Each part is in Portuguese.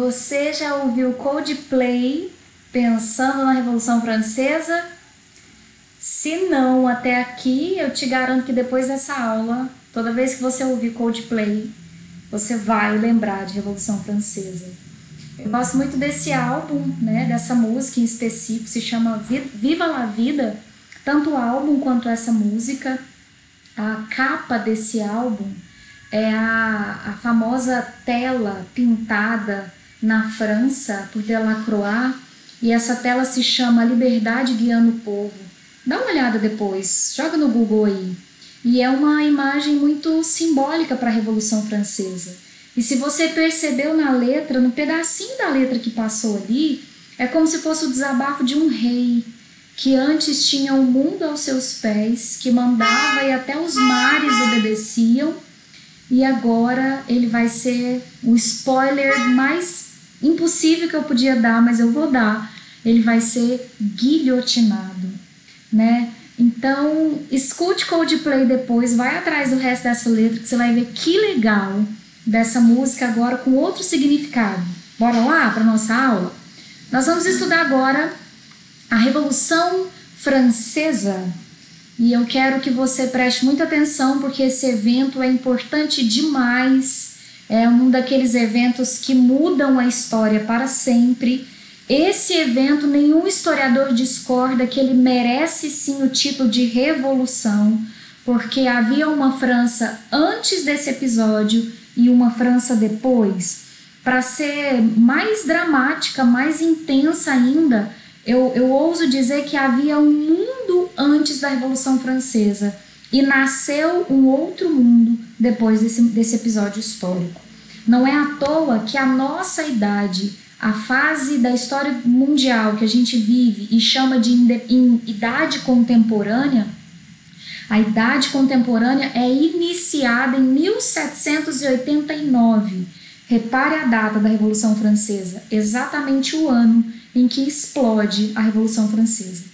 Você já ouviu Coldplay pensando na Revolução Francesa? Se não, até aqui, eu te garanto que depois dessa aula, toda vez que você ouvir Coldplay, você vai lembrar de Revolução Francesa. Eu gosto muito desse álbum, né, dessa música em específico, se chama Viva la Vida, tanto o álbum quanto essa música. A capa desse álbum é a famosa tela pintada na França por Delacroix, e essa tela se chama Liberdade Guiando o Povo. Dá uma olhada depois, joga no Google aí. E é uma imagem muito simbólica para a Revolução Francesa. E se você percebeu na letra, no pedacinho da letra que passou ali, é como se fosse o desabafo de um rei, que antes tinha o mundo aos seus pés, que mandava e até os mares obedeciam, e agora ele vai ser o spoiler mais impossível que eu podia dar, mas eu vou dar. Ele vai ser guilhotinado, né? Então, escute Coldplay depois, vai atrás do resto dessa letra, que você vai ver que legal dessa música agora com outro significado. Bora lá para nossa aula? Nós vamos estudar agora a Revolução Francesa. E eu quero que você preste muita atenção, porque esse evento é importante demais. É um daqueles eventos que mudam a história para sempre. Esse evento, nenhum historiador discorda que ele merece sim o título de revolução, porque havia uma França antes desse episódio e uma França depois. Para ser mais dramática, mais intensa ainda, eu ouso dizer que havia um mundo antes da Revolução Francesa e nasceu um outro mundo depois desse episódio histórico. Não é à toa que a nossa idade, a fase da história mundial que a gente vive e chama de idade contemporânea, a idade contemporânea é iniciada em 1789. Repare a data da Revolução Francesa, exatamente o ano em que explode a Revolução Francesa.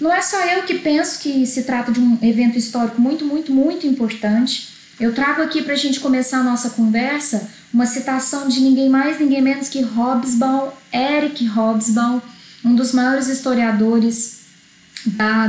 Não é só eu que penso que se trata de um evento histórico muito, muito, muito importante. Eu trago aqui para a gente começar a nossa conversa uma citação de ninguém mais, ninguém menos que Hobsbawm, Eric Hobsbawm, um dos maiores historiadores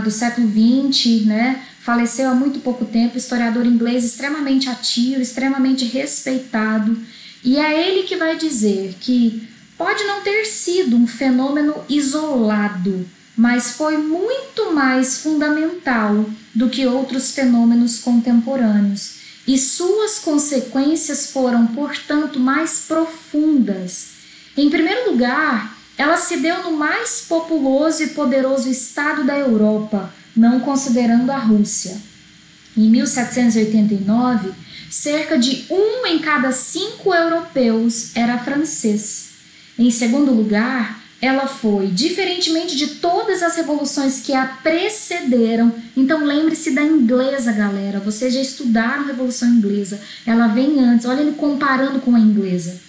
do século XX, né? Faleceu há muito pouco tempo, historiador inglês extremamente ativo, extremamente respeitado. E é ele que vai dizer que pode não ter sido um fenômeno isolado, mas foi muito mais fundamental do que outros fenômenos contemporâneos. E suas consequências foram, portanto, mais profundas. Em primeiro lugar, ela se deu no mais populoso e poderoso estado da Europa, não considerando a Rússia. Em 1789, cerca de 1 em cada 5 europeus era francês. Em segundo lugar, ela foi, diferentemente de todas as revoluções que a precederam, então lembre-se da inglesa, galera, vocês já estudaram a Revolução Inglesa, ela vem antes, olha ele comparando com a inglesa.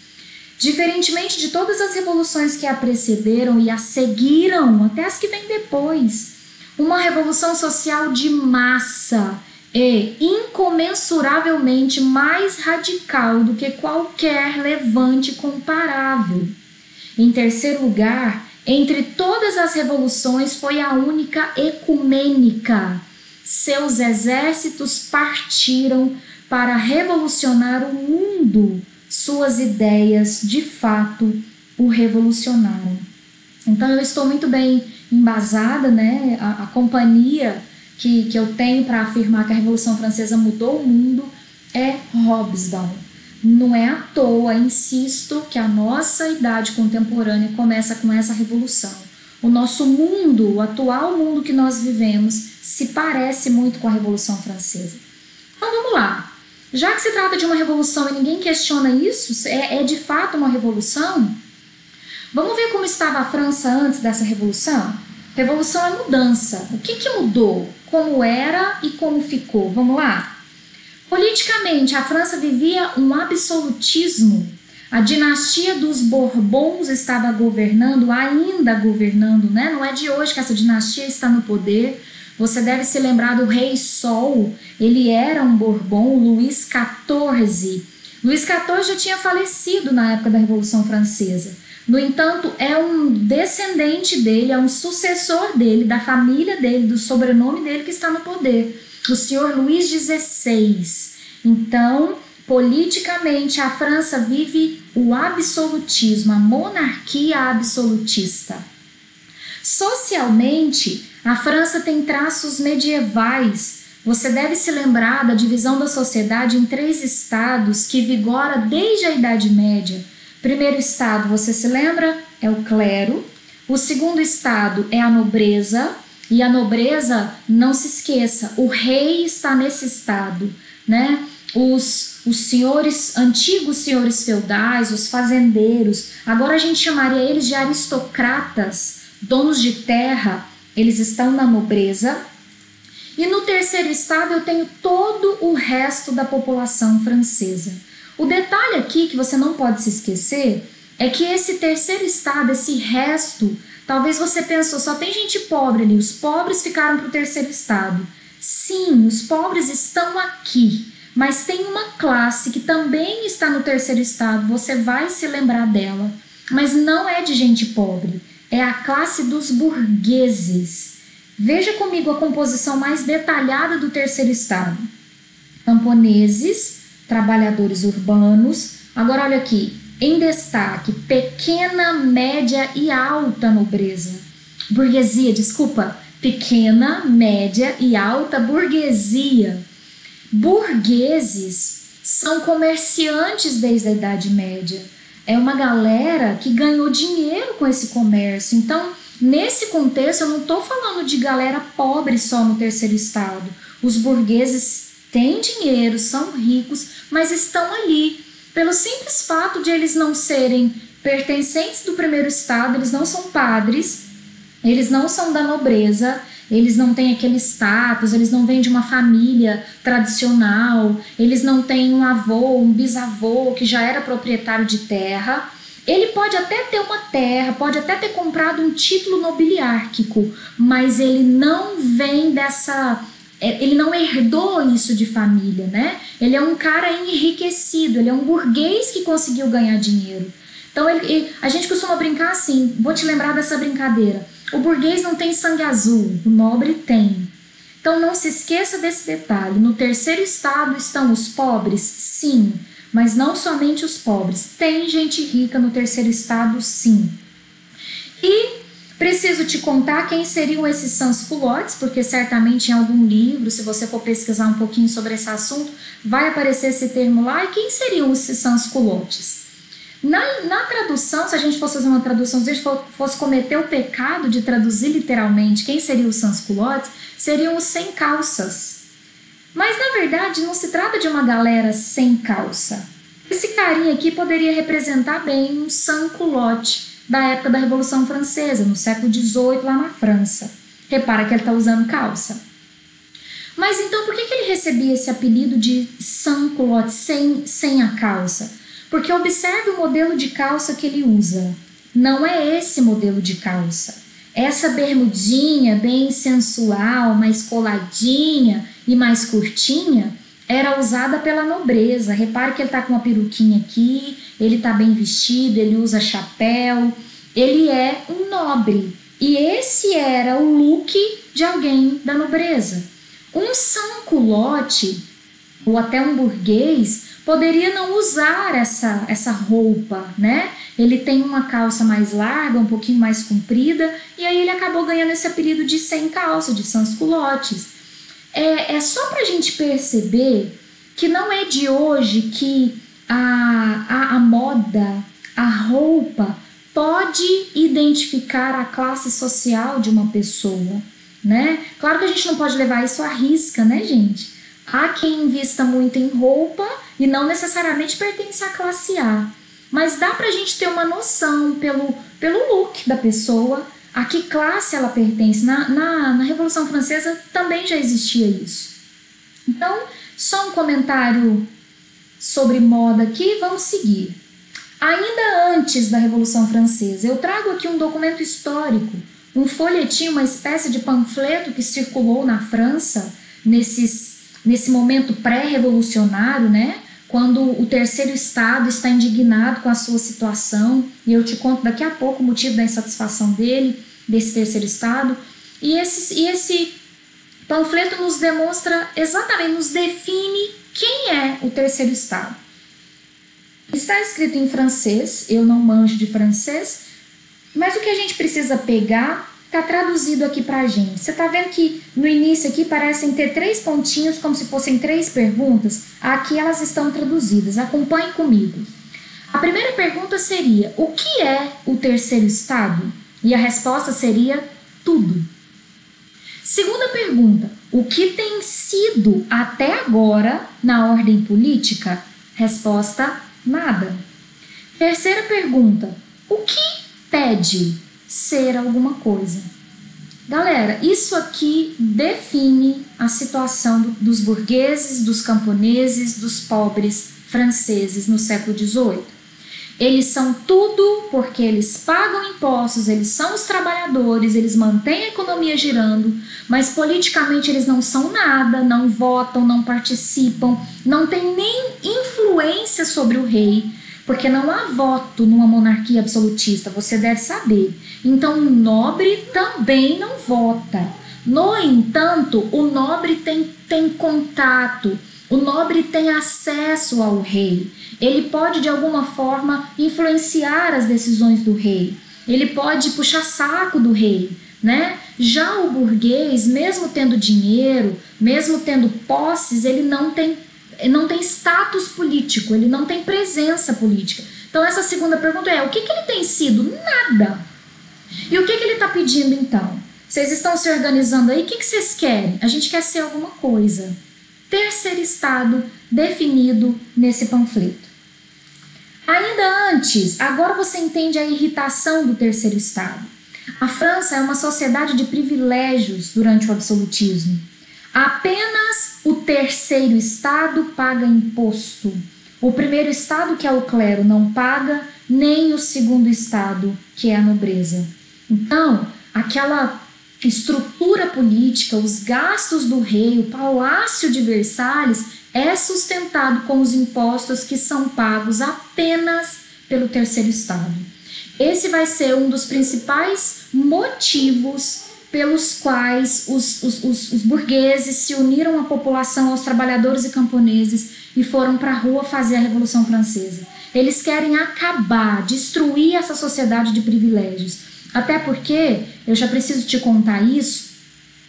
Diferentemente de todas as revoluções que a precederam e a seguiram, até as que vêm depois, uma revolução social de massa e incomensuravelmente mais radical do que qualquer levante comparável. Em terceiro lugar, entre todas as revoluções foi a única ecumênica. Seus exércitos partiram para revolucionar o mundo. Suas ideias, de fato, o revolucionaram. Então eu estou muito bem embasada, né? A companhia que eu tenho para afirmar que a Revolução Francesa mudou o mundo é Hobsbawm. Não é à toa, insisto, que a nossa idade contemporânea começa com essa revolução. O nosso mundo, o atual mundo que nós vivemos, se parece muito com a Revolução Francesa. Então vamos lá. Já que se trata de uma revolução e ninguém questiona isso, é de fato uma revolução, vamos ver como estava a França antes dessa revolução? Revolução é mudança. O que mudou? Como era e como ficou? Vamos lá? Politicamente, a França vivia um absolutismo. A dinastia dos Bourbons estava governando, ainda governando, né? Não é de hoje que essa dinastia está no poder. Você deve se lembrar do Rei Sol. Ele era um Bourbon, Luís XIV. Luís XIV já tinha falecido na época da Revolução Francesa. No entanto, é um descendente dele, é um sucessor dele, da família dele, do sobrenome dele que está no poder, o senhor Luís XVI. Então, politicamente, a França vive o absolutismo, a monarquia absolutista. Socialmente, a França tem traços medievais. Você deve se lembrar da divisão da sociedade em 3 estados que vigora desde a Idade Média. Primeiro estado, você se lembra? É o clero. O segundo estado é a nobreza. E a nobreza, não se esqueça, o rei está nesse estado, né? Os senhores, antigos senhores feudais, os fazendeiros, agora a gente chamaria eles de aristocratas, donos de terra, eles estão na nobreza. E no terceiro estado eu tenho todo o resto da população francesa. O detalhe aqui que você não pode se esquecer é que esse terceiro estado, esse resto, talvez você pensou, só tem gente pobre ali, os pobres ficaram para o terceiro estado. Sim, os pobres estão aqui, mas tem uma classe que também está no terceiro estado, você vai se lembrar dela, mas não é de gente pobre, é a classe dos burgueses. Veja comigo a composição mais detalhada do terceiro estado. Camponeses, trabalhadores urbanos. Agora olha aqui, em destaque, pequena, média e alta nobreza. Burguesia, desculpa, pequena, média e alta burguesia. Burgueses são comerciantes desde a Idade Média. É uma galera que ganhou dinheiro com esse comércio. Então, nesse contexto, eu não estou falando de galera pobre só no terceiro estado. Os burgueses têm dinheiro, são ricos, mas estão ali. Pelo simples fato de eles não serem pertencentes do primeiro estado, eles não são padres, eles não são da nobreza, eles não têm aquele status, eles não vêm de uma família tradicional, eles não têm um avô, um bisavô que já era proprietário de terra. Ele pode até ter uma terra, pode até ter comprado um título nobiliárquico, mas ele não vem dessa... Ele não herdou isso de família, né? Ele é um cara enriquecido, ele é um burguês que conseguiu ganhar dinheiro. Então a gente costuma brincar assim, vou te lembrar dessa brincadeira. O burguês não tem sangue azul, o nobre tem. Então não se esqueça desse detalhe. No terceiro estado estão os pobres? Sim, mas não somente os pobres. Tem gente rica no terceiro estado, sim. E preciso te contar quem seriam esses sans-culottes, porque certamente em algum livro, se você for pesquisar um pouquinho sobre esse assunto, vai aparecer esse termo lá. E quem seriam esses sans-culottes? Na tradução, se a gente fosse fazer uma tradução, se a gente fosse cometer o pecado de traduzir literalmente quem seriam os sans-culottes, seriam os sem calças. Mas na verdade não se trata de uma galera sem calça. Esse carinha aqui poderia representar bem um sans-culotte da época da Revolução Francesa, no século XVIII, lá na França. Repara que ele está usando calça. Mas então por que ele recebia esse apelido de sans-culotte, sem a calça? Porque observe o modelo de calça que ele usa. Não é esse modelo de calça. Essa bermudinha bem sensual, mais coladinha e mais curtinha, era usada pela nobreza. Repare que ele está com uma peruquinha aqui, ele está bem vestido, ele usa chapéu, ele é um nobre. E esse era o look de alguém da nobreza. Um sans-culotte, ou até um burguês, poderia não usar essa roupa, né? Ele tem uma calça mais larga, um pouquinho mais comprida, e aí ele acabou ganhando esse apelido de sem calça, de sans-culottes. É só pra gente perceber que não é de hoje que a moda, a roupa, pode identificar a classe social de uma pessoa, né? Claro que a gente não pode levar isso à risca, né, gente? Há quem invista muito em roupa e não necessariamente pertence à classe A. Mas dá pra gente ter uma noção pelo look da pessoa, a que classe ela pertence. Na Revolução Francesa também já existia isso. Então, só um comentário sobre moda aqui, vamos seguir. Ainda antes da Revolução Francesa, eu trago aqui um documento histórico, um folhetim, uma espécie de panfleto que circulou na França nesse momento pré-revolucionário, né? quando o terceiro estado está indignado com a sua situação, e eu te conto daqui a pouco o motivo da insatisfação dele, desse terceiro estado, e esse panfleto nos demonstra exatamente, nos define quem é o terceiro estado. Está escrito em francês, eu não manjo de francês, mas o que a gente precisa pegar está traduzido aqui para a gente. Você está vendo que no início aqui parecem ter 3 pontinhos, como se fossem 3 perguntas. Aqui elas estão traduzidas. Acompanhe comigo. A primeira pergunta seria: o que é o terceiro estado? E a resposta seria: tudo. Segunda pergunta: o que tem sido até agora na ordem política? Resposta: nada. Terceira pergunta: o que pede ser alguma coisa? Galera, isso aqui define a situação dos burgueses, dos camponeses, dos pobres franceses no século XVIII. Eles são tudo porque eles pagam impostos, eles são os trabalhadores, eles mantêm a economia girando, mas politicamente eles não são nada, não votam, não participam, não têm nem influência sobre o rei, porque não há voto numa monarquia absolutista, você deve saber. Então o nobre também não vota. No entanto, o nobre tem contato, o nobre tem acesso ao rei. Ele pode de alguma forma influenciar as decisões do rei. Ele pode puxar saco do rei, né? Já o burguês, mesmo tendo dinheiro, mesmo tendo posses, ele não tem status político, ele não tem presença política. Então essa segunda pergunta é: o que ele tem sido? Nada. E o que ele está pedindo então? Vocês estão se organizando aí? O que vocês querem? A gente quer ser alguma coisa. Terceiro estado definido nesse panfleto. Ainda antes, agora você entende a irritação do terceiro estado. A França é uma sociedade de privilégios durante o absolutismo. Apenas o terceiro estado paga imposto. O primeiro estado, que é o clero, não paga, nem o segundo estado, que é a nobreza. Então, aquela estrutura política, os gastos do rei, o palácio de Versalhes é sustentado com os impostos que são pagos apenas pelo terceiro estado. Esse vai ser um dos principais motivos pelos quais os burgueses se uniram à população, aos trabalhadores e camponeses e foram para a rua fazer a Revolução Francesa. Eles querem acabar, destruir essa sociedade de privilégios. Até porque, eu já preciso te contar isso,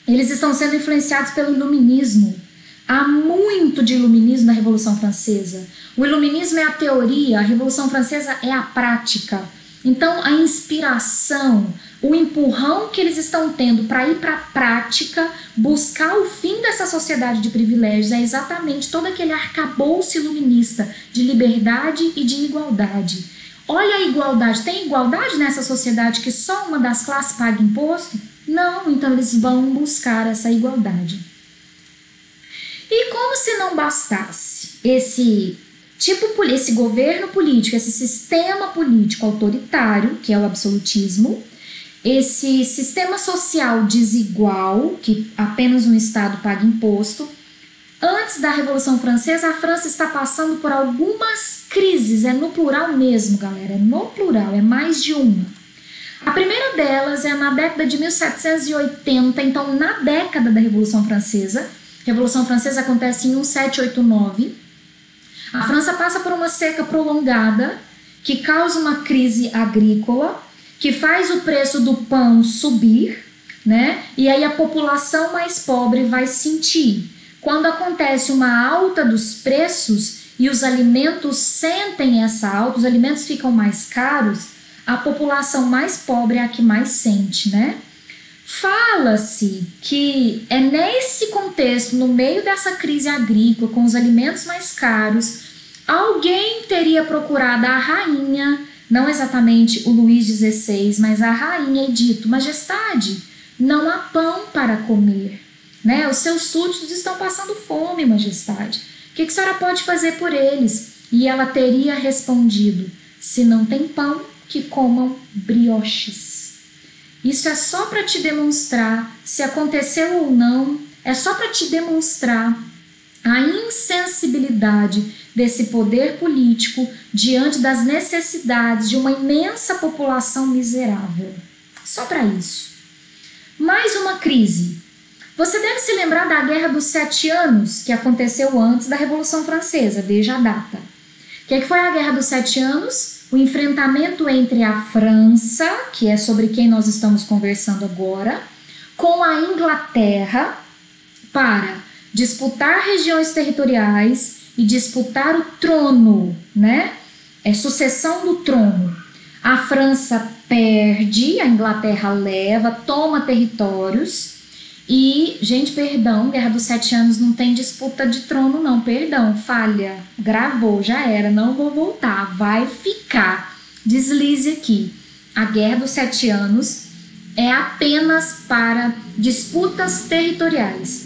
eles estão sendo influenciados pelo iluminismo. Há muito de iluminismo na Revolução Francesa. O iluminismo é a teoria, a Revolução Francesa é a prática. Então, a inspiração, o empurrão que eles estão tendo para ir para a prática, buscar o fim dessa sociedade de privilégios, é exatamente todo aquele arcabouço iluminista de liberdade e de igualdade. Olha a igualdade. Tem igualdade nessa sociedade que só uma das classes paga imposto? Não, então eles vão buscar essa igualdade. E como se não bastasse esse governo político, esse sistema político autoritário, que é o absolutismo, esse sistema social desigual, que apenas um Estado paga imposto, antes da Revolução Francesa, a França está passando por algumas crises, é no plural mesmo, galera, é no plural, é mais de uma. A primeira delas é na década de 1780, então na década da Revolução Francesa. A Revolução Francesa acontece em 1789. A França passa por uma seca prolongada que causa uma crise agrícola, que faz o preço do pão subir, né? E aí a população mais pobre vai sentir. Quando acontece uma alta dos preços e os alimentos sentem essa alta, os alimentos ficam mais caros, a população mais pobre é a que mais sente, né? Fala-se que é nesse contexto, no meio dessa crise agrícola, com os alimentos mais caros, alguém teria procurado a rainha, não exatamente o Luís XVI, mas a rainha, e dito: Majestade, não há pão para comer, né? Os seus súditos estão passando fome, Majestade. O que a senhora pode fazer por eles? E ela teria respondido: se não tem pão, que comam brioches. Isso é só para te demonstrar, se aconteceu ou não, é só para te demonstrar a insensibilidade desse poder político diante das necessidades de uma imensa população miserável. Só para isso. Mais uma crise. Você deve se lembrar da Guerra dos 7 Anos, que aconteceu antes da Revolução Francesa, veja a data. O que foi a Guerra dos 7 Anos? O enfrentamento entre a França, que é sobre quem nós estamos conversando agora, com a Inglaterra para disputar regiões territoriais e disputar o trono, né? Sucessão do trono. A França perde, a Inglaterra leva, toma territórios e, gente, perdão, Guerra dos 7 Anos não tem disputa de trono não, perdão, falha, gravou, já era, não vou voltar, vai ficar, deslize aqui. A Guerra dos 7 Anos é apenas para disputas territoriais.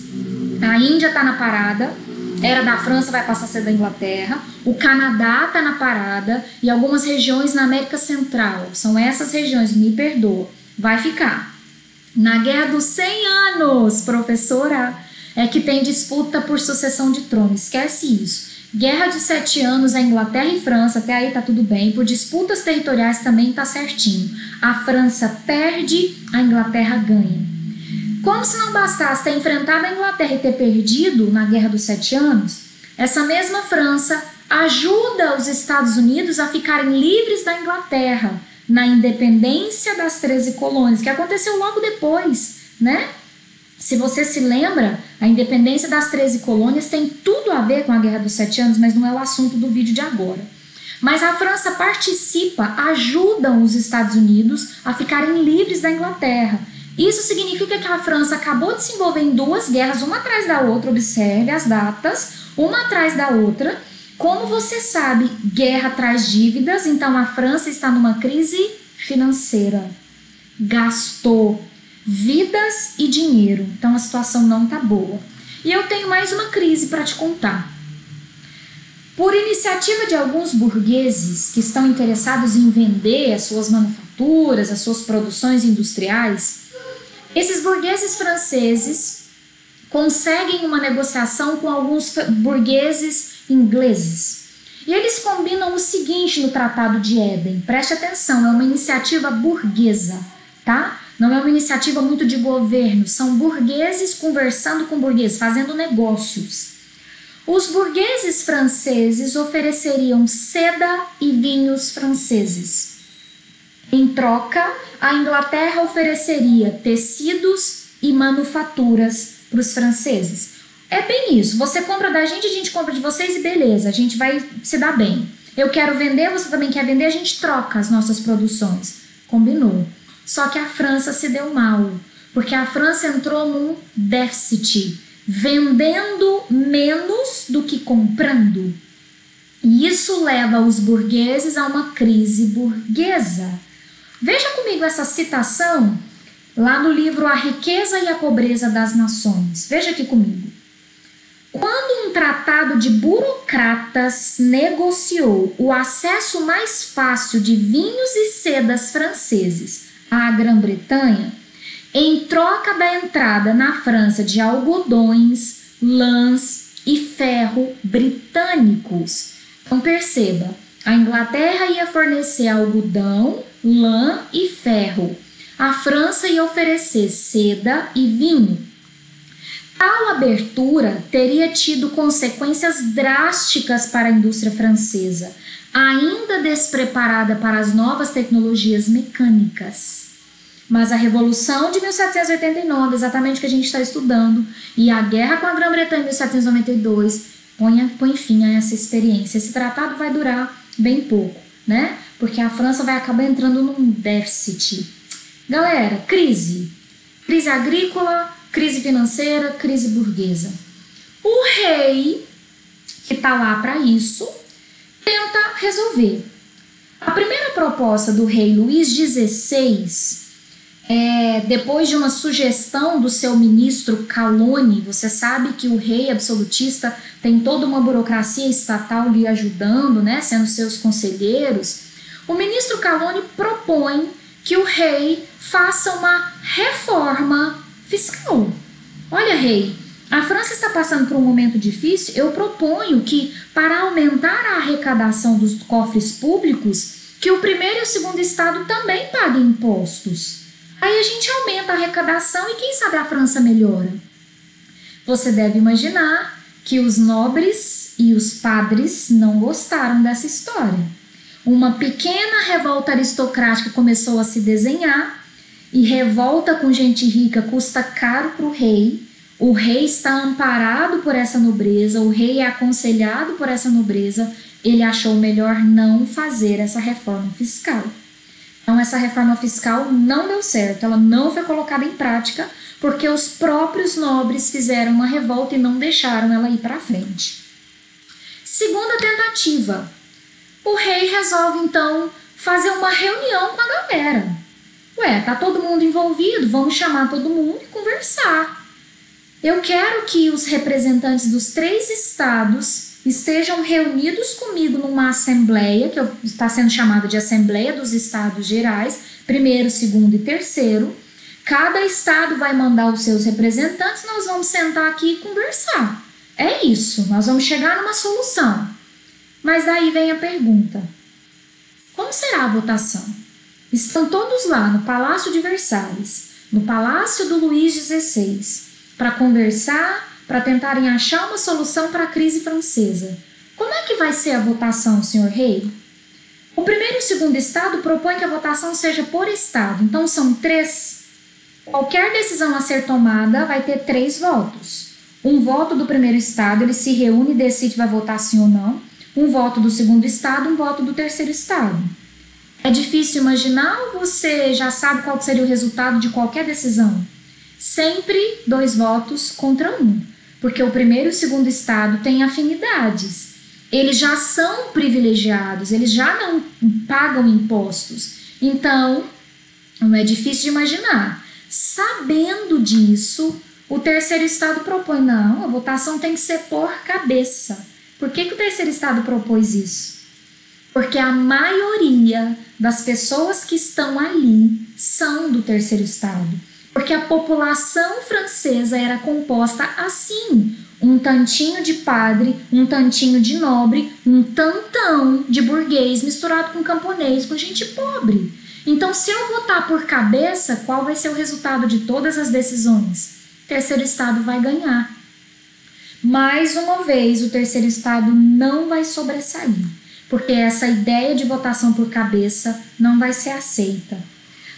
A Índia está na parada, era da França, vai passar a ser da Inglaterra. O Canadá está na parada e algumas regiões na América Central. São essas regiões, me perdoa, vai ficar. Na Guerra dos 100 Anos, professora, é que tem disputa por sucessão de trono, esquece isso. Guerra de 7 Anos, a Inglaterra e França, até aí tá tudo bem. Por disputas territoriais também tá certinho. A França perde, a Inglaterra ganha. Como se não bastasse ter enfrentado a Inglaterra e ter perdido na Guerra dos 7 Anos, essa mesma França ajuda os Estados Unidos a ficarem livres da Inglaterra na independência das 13 colônias, que aconteceu logo depois, né? Se você se lembra, a independência das 13 colônias tem tudo a ver com a Guerra dos 7 Anos, mas não é o assunto do vídeo de agora. Mas a França participa, ajuda os Estados Unidos a ficarem livres da Inglaterra. Isso significa que a França acabou de se envolver em 2 guerras, uma atrás da outra, observe as datas, uma atrás da outra. Como você sabe, guerra traz dívidas, então a França está numa crise financeira. Gastou vidas e dinheiro, então a situação não está boa. E eu tenho mais uma crise para te contar. Por iniciativa de alguns burgueses que estão interessados em vender as suas manufaturas, as suas produções industriais, esses burgueses franceses conseguem uma negociação com alguns burgueses ingleses. E eles combinam o seguinte no Tratado de Éden, preste atenção, é uma iniciativa burguesa, tá? Não é uma iniciativa muito de governo, são burgueses conversando com burgueses, fazendo negócios. Os burgueses franceses ofereceriam seda e vinhos franceses. Em troca, a Inglaterra ofereceria tecidos e manufaturas para os franceses. É bem isso, você compra da gente, a gente compra de vocês e beleza, a gente vai se dar bem. Eu quero vender, você também quer vender, a gente troca as nossas produções. Combinou. Só que a França se deu mal, porque a França entrou num déficit, vendendo menos do que comprando. E isso leva os burgueses a uma crise burguesa. Veja comigo essa citação lá no livro A Riqueza e a Pobreza das Nações. Veja aqui comigo. Quando um tratado de burocratas negociou o acesso mais fácil de vinhos e sedas franceses à Grã-Bretanha, em troca da entrada na França de algodões, lãs e ferro britânicos. Então perceba, a Inglaterra ia fornecer algodão, lã e ferro. A França ia oferecer seda e vinho. Tal abertura teria tido consequências drásticas para a indústria francesa, ainda despreparada para as novas tecnologias mecânicas. Mas a Revolução de 1789, exatamente o que a gente está estudando, e a guerra com a Grã-Bretanha em 1792 põe fim a essa experiência. Esse tratado vai durar bem pouco, né? Porque a França vai acabar entrando num déficit. Galera, crise agrícola, crise financeira, crise burguesa. O rei, que está lá para isso, tenta resolver. A primeira proposta do rei Luís XVI, depois de uma sugestão do seu ministro Calonne, você sabe que o rei absolutista tem toda uma burocracia estatal lhe ajudando, né, sendo seus conselheiros. O ministro Calonne propõe que o rei faça uma reforma fiscal. Olha, rei, A França está passando por um momento difícil, eu proponho que, para aumentar a arrecadação dos cofres públicos, que o primeiro e o segundo estado também paguem impostos. Aí a gente aumenta a arrecadação e quem sabe a França melhora. Você deve imaginar que os nobres e os padres não gostaram dessa história. Uma pequena revolta aristocrática começou a se desenhar e revolta com gente rica custa caro para o rei. O rei está amparado por essa nobreza, o rei é aconselhado por essa nobreza, ele achou melhor não fazer essa reforma fiscal. Então essa reforma fiscal não deu certo, ela não foi colocada em prática porque os próprios nobres fizeram uma revolta e não deixaram ela ir para frente. Segunda tentativa, o rei resolve então fazer uma reunião com a galera. Tá todo mundo envolvido, vamos chamar todo mundo e conversar. Eu quero que os representantes dos 3 estados estejam reunidos comigo numa assembleia, que está sendo chamada de Assembleia dos Estados Gerais, primeiro, segundo e terceiro. Cada estado vai mandar os seus representantes, nós vamos sentar aqui e conversar. É isso, nós vamos chegar numa solução. Mas daí vem a pergunta: como será a votação? Estão todos lá no Palácio de Versalhes, no Palácio do Luís XVI, para conversar, para tentarem achar uma solução para a crise francesa. Como é que vai ser a votação, senhor rei? O primeiro e o segundo estado propõem que a votação seja por estado, então são 3. Qualquer decisão a ser tomada vai ter 3 votos. Um voto do primeiro estado, ele se reúne e decide se vai votar sim ou não. Um voto do segundo estado, um voto do terceiro estado. É difícil imaginar ou você já sabe qual seria o resultado de qualquer decisão? Sempre 2 votos contra 1, porque o primeiro e o segundo estado têm afinidades. Eles já são privilegiados, eles já não pagam impostos. Então, não é difícil de imaginar. Sabendo disso, o terceiro estado propõe, não, a votação tem que ser por cabeça. Por que o terceiro estado propôs isso? Porque a maioria das pessoas que estão ali são do terceiro estado. Porque a população francesa era composta assim, um tantinho de padre, um tantinho de nobre, um tantão de burguês misturado com camponês, com gente pobre. Então, se eu votar por cabeça, qual vai ser o resultado de todas as decisões? O terceiro estado vai ganhar. Mais uma vez, o terceiro estado não vai sobressair, porque essa ideia de votação por cabeça não vai ser aceita.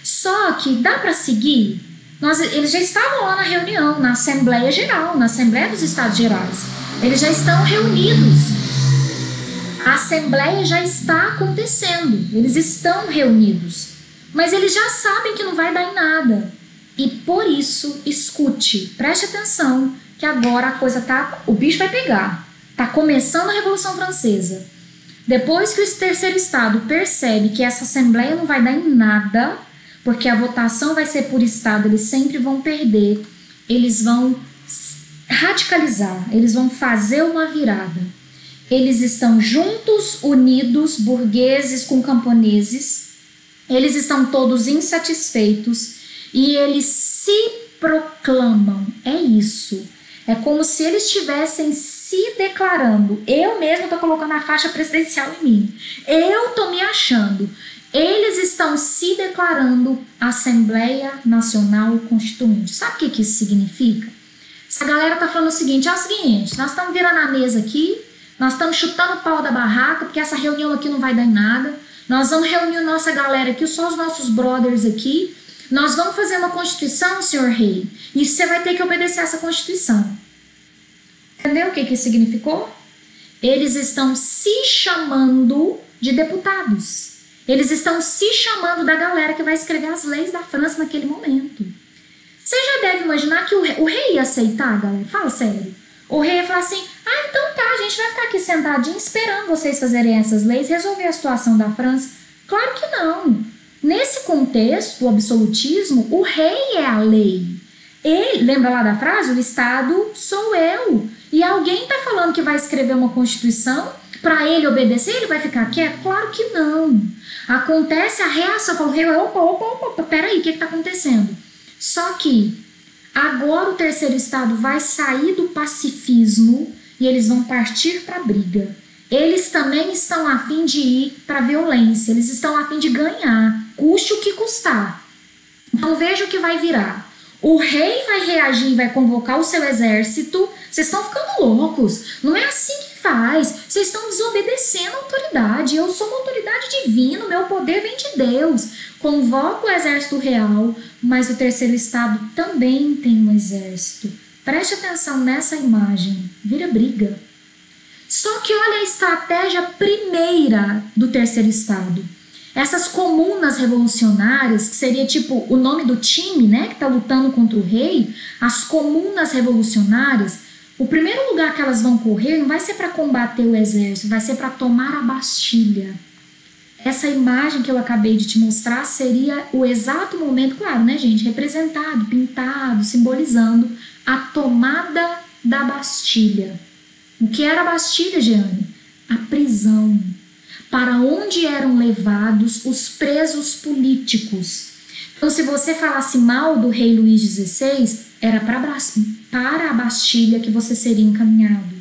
Só que dá para seguir? Eles já estavam lá na reunião, na Assembleia Geral, na Assembleia dos Estados Gerais. Eles já estão reunidos. A Assembleia já está acontecendo. Eles estão reunidos. Mas eles já sabem que não vai dar em nada. E por isso, escute, preste atenção, que agora a coisa o bicho vai pegar. Está começando a Revolução Francesa. Depois que o terceiro estado percebe que essa Assembleia não vai dar em nada, porque a votação vai ser por estado, eles sempre vão perder, eles vão radicalizar, eles vão fazer uma virada. Eles estão juntos, unidos, burgueses com camponeses, eles estão todos insatisfeitos e eles se proclamam, é isso. É como se eles estivessem se declarando, eu mesmo estou colocando a faixa presidencial em mim, eu estou me achando. Eles estão se declarando Assembleia Nacional Constituinte. Sabe o que isso significa? Essa galera está falando o seguinte, é o seguinte, nós estamos virando a mesa aqui, nós estamos chutando o pau da barraca, porque essa reunião aqui não vai dar em nada, nós vamos reunir nossa galera aqui, só os nossos brothers aqui, nós vamos fazer uma Constituição, senhor rei, e você vai ter que obedecer essa Constituição. Entendeu o que isso significou? Eles estão se chamando de deputados. Eles estão se chamando da galera que vai escrever as leis da França naquele momento. Você já deve imaginar que o rei ia aceitar, galera? Fala sério. O rei ia falar assim, então tá, a gente vai ficar aqui sentadinho esperando vocês fazerem essas leis, resolver a situação da França. Claro que não. Nesse contexto do absolutismo, o rei é a lei. Ele, lembra lá da frase? O Estado sou eu. E alguém está falando que vai escrever uma Constituição para ele obedecer, ele vai ficar quieto? Claro que não. Acontece a reação, fala, opa, peraí, o que está acontecendo? Só que Agora o terceiro estado vai sair do pacifismo e eles vão partir para a briga. Eles também estão a fim de ir para a violência, eles estão a fim de ganhar, custe o que custar. Então veja o que vai virar. O rei vai reagir e vai convocar o seu exército. Vocês estão ficando loucos, não é assim que faz, vocês estão desobedecendo a autoridade. Eu sou uma autoridade divina, meu poder vem de Deus. Convoca o exército real, mas o terceiro estado também tem um exército. Preste atenção nessa imagem, vira briga. Só que olha a estratégia primeira do terceiro estado. Essas comunas revolucionárias, que seria tipo o nome do time, né, que está lutando contra o rei, as comunas revolucionárias, o primeiro lugar que elas vão correr não vai ser para combater o exército, vai ser para tomar a Bastilha. Essa imagem que eu acabei de te mostrar seria o exato momento, claro, né, gente, representado, pintado, simbolizando a tomada da Bastilha. O que era a Bastilha, Jeane? A prisão. Para onde eram levados os presos políticos. Então, se você falasse mal do rei Luís XVI, era para a Bastilha que você seria encaminhado.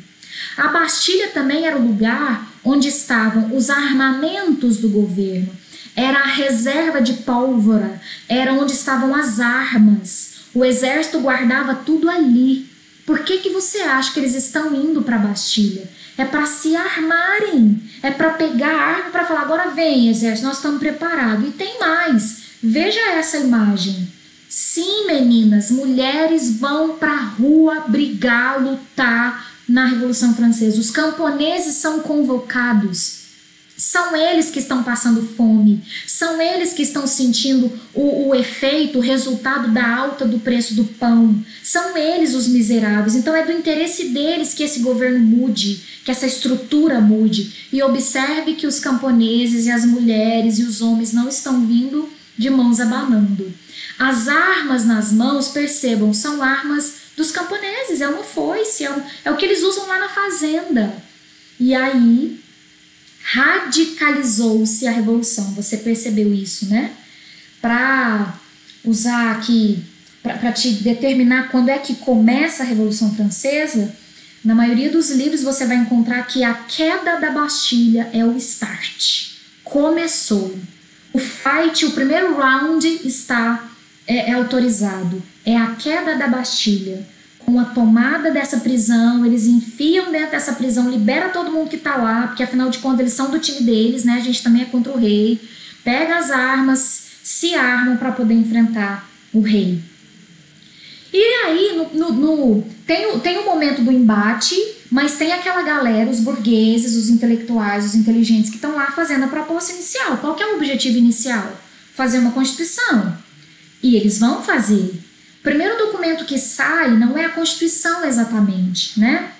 A Bastilha também era o lugar onde estavam os armamentos do governo, era a reserva de pólvora, era onde estavam as armas. O exército guardava tudo ali. Por que você acha que eles estão indo para a Bastilha? É para se armarem, é para pegar a arma para falar, agora vem exército, nós estamos preparados. E tem mais, veja essa imagem. Sim, meninas, mulheres vão para a rua brigar, lutar na Revolução Francesa. Os camponeses são convocados. São eles que estão passando fome, são eles que estão sentindo o efeito, o resultado da alta do preço do pão. São eles os miseráveis. Então é do interesse deles que esse governo mude, que essa estrutura mude. E observe que os camponeses e as mulheres e os homens não estão vindo de mãos abanando. As armas nas mãos, percebam, são armas dos camponeses, é uma foice, é o que eles usam lá na fazenda. E aí radicalizou-se a revolução. Você percebeu isso, né? Para usar aqui, para te determinar quando é que começa a Revolução Francesa, na maioria dos livros você vai encontrar que a queda da Bastilha é o start. Começou. O fight, o primeiro round está autorizado. É a queda da Bastilha. Com a tomada dessa prisão, eles enfiam dentro dessa prisão, libera todo mundo que tá lá, porque afinal de contas eles são do time deles, né? A gente também é contra o rei. Pega as armas, se armam para poder enfrentar o rei. E aí tem o momento do embate, mas tem aquela galera, os burgueses, os intelectuais, os inteligentes que estão lá fazendo a proposta inicial. Qual que é o objetivo inicial? Fazer uma Constituição. E eles vão fazer. O primeiro documento que sai não é a Constituição exatamente, né?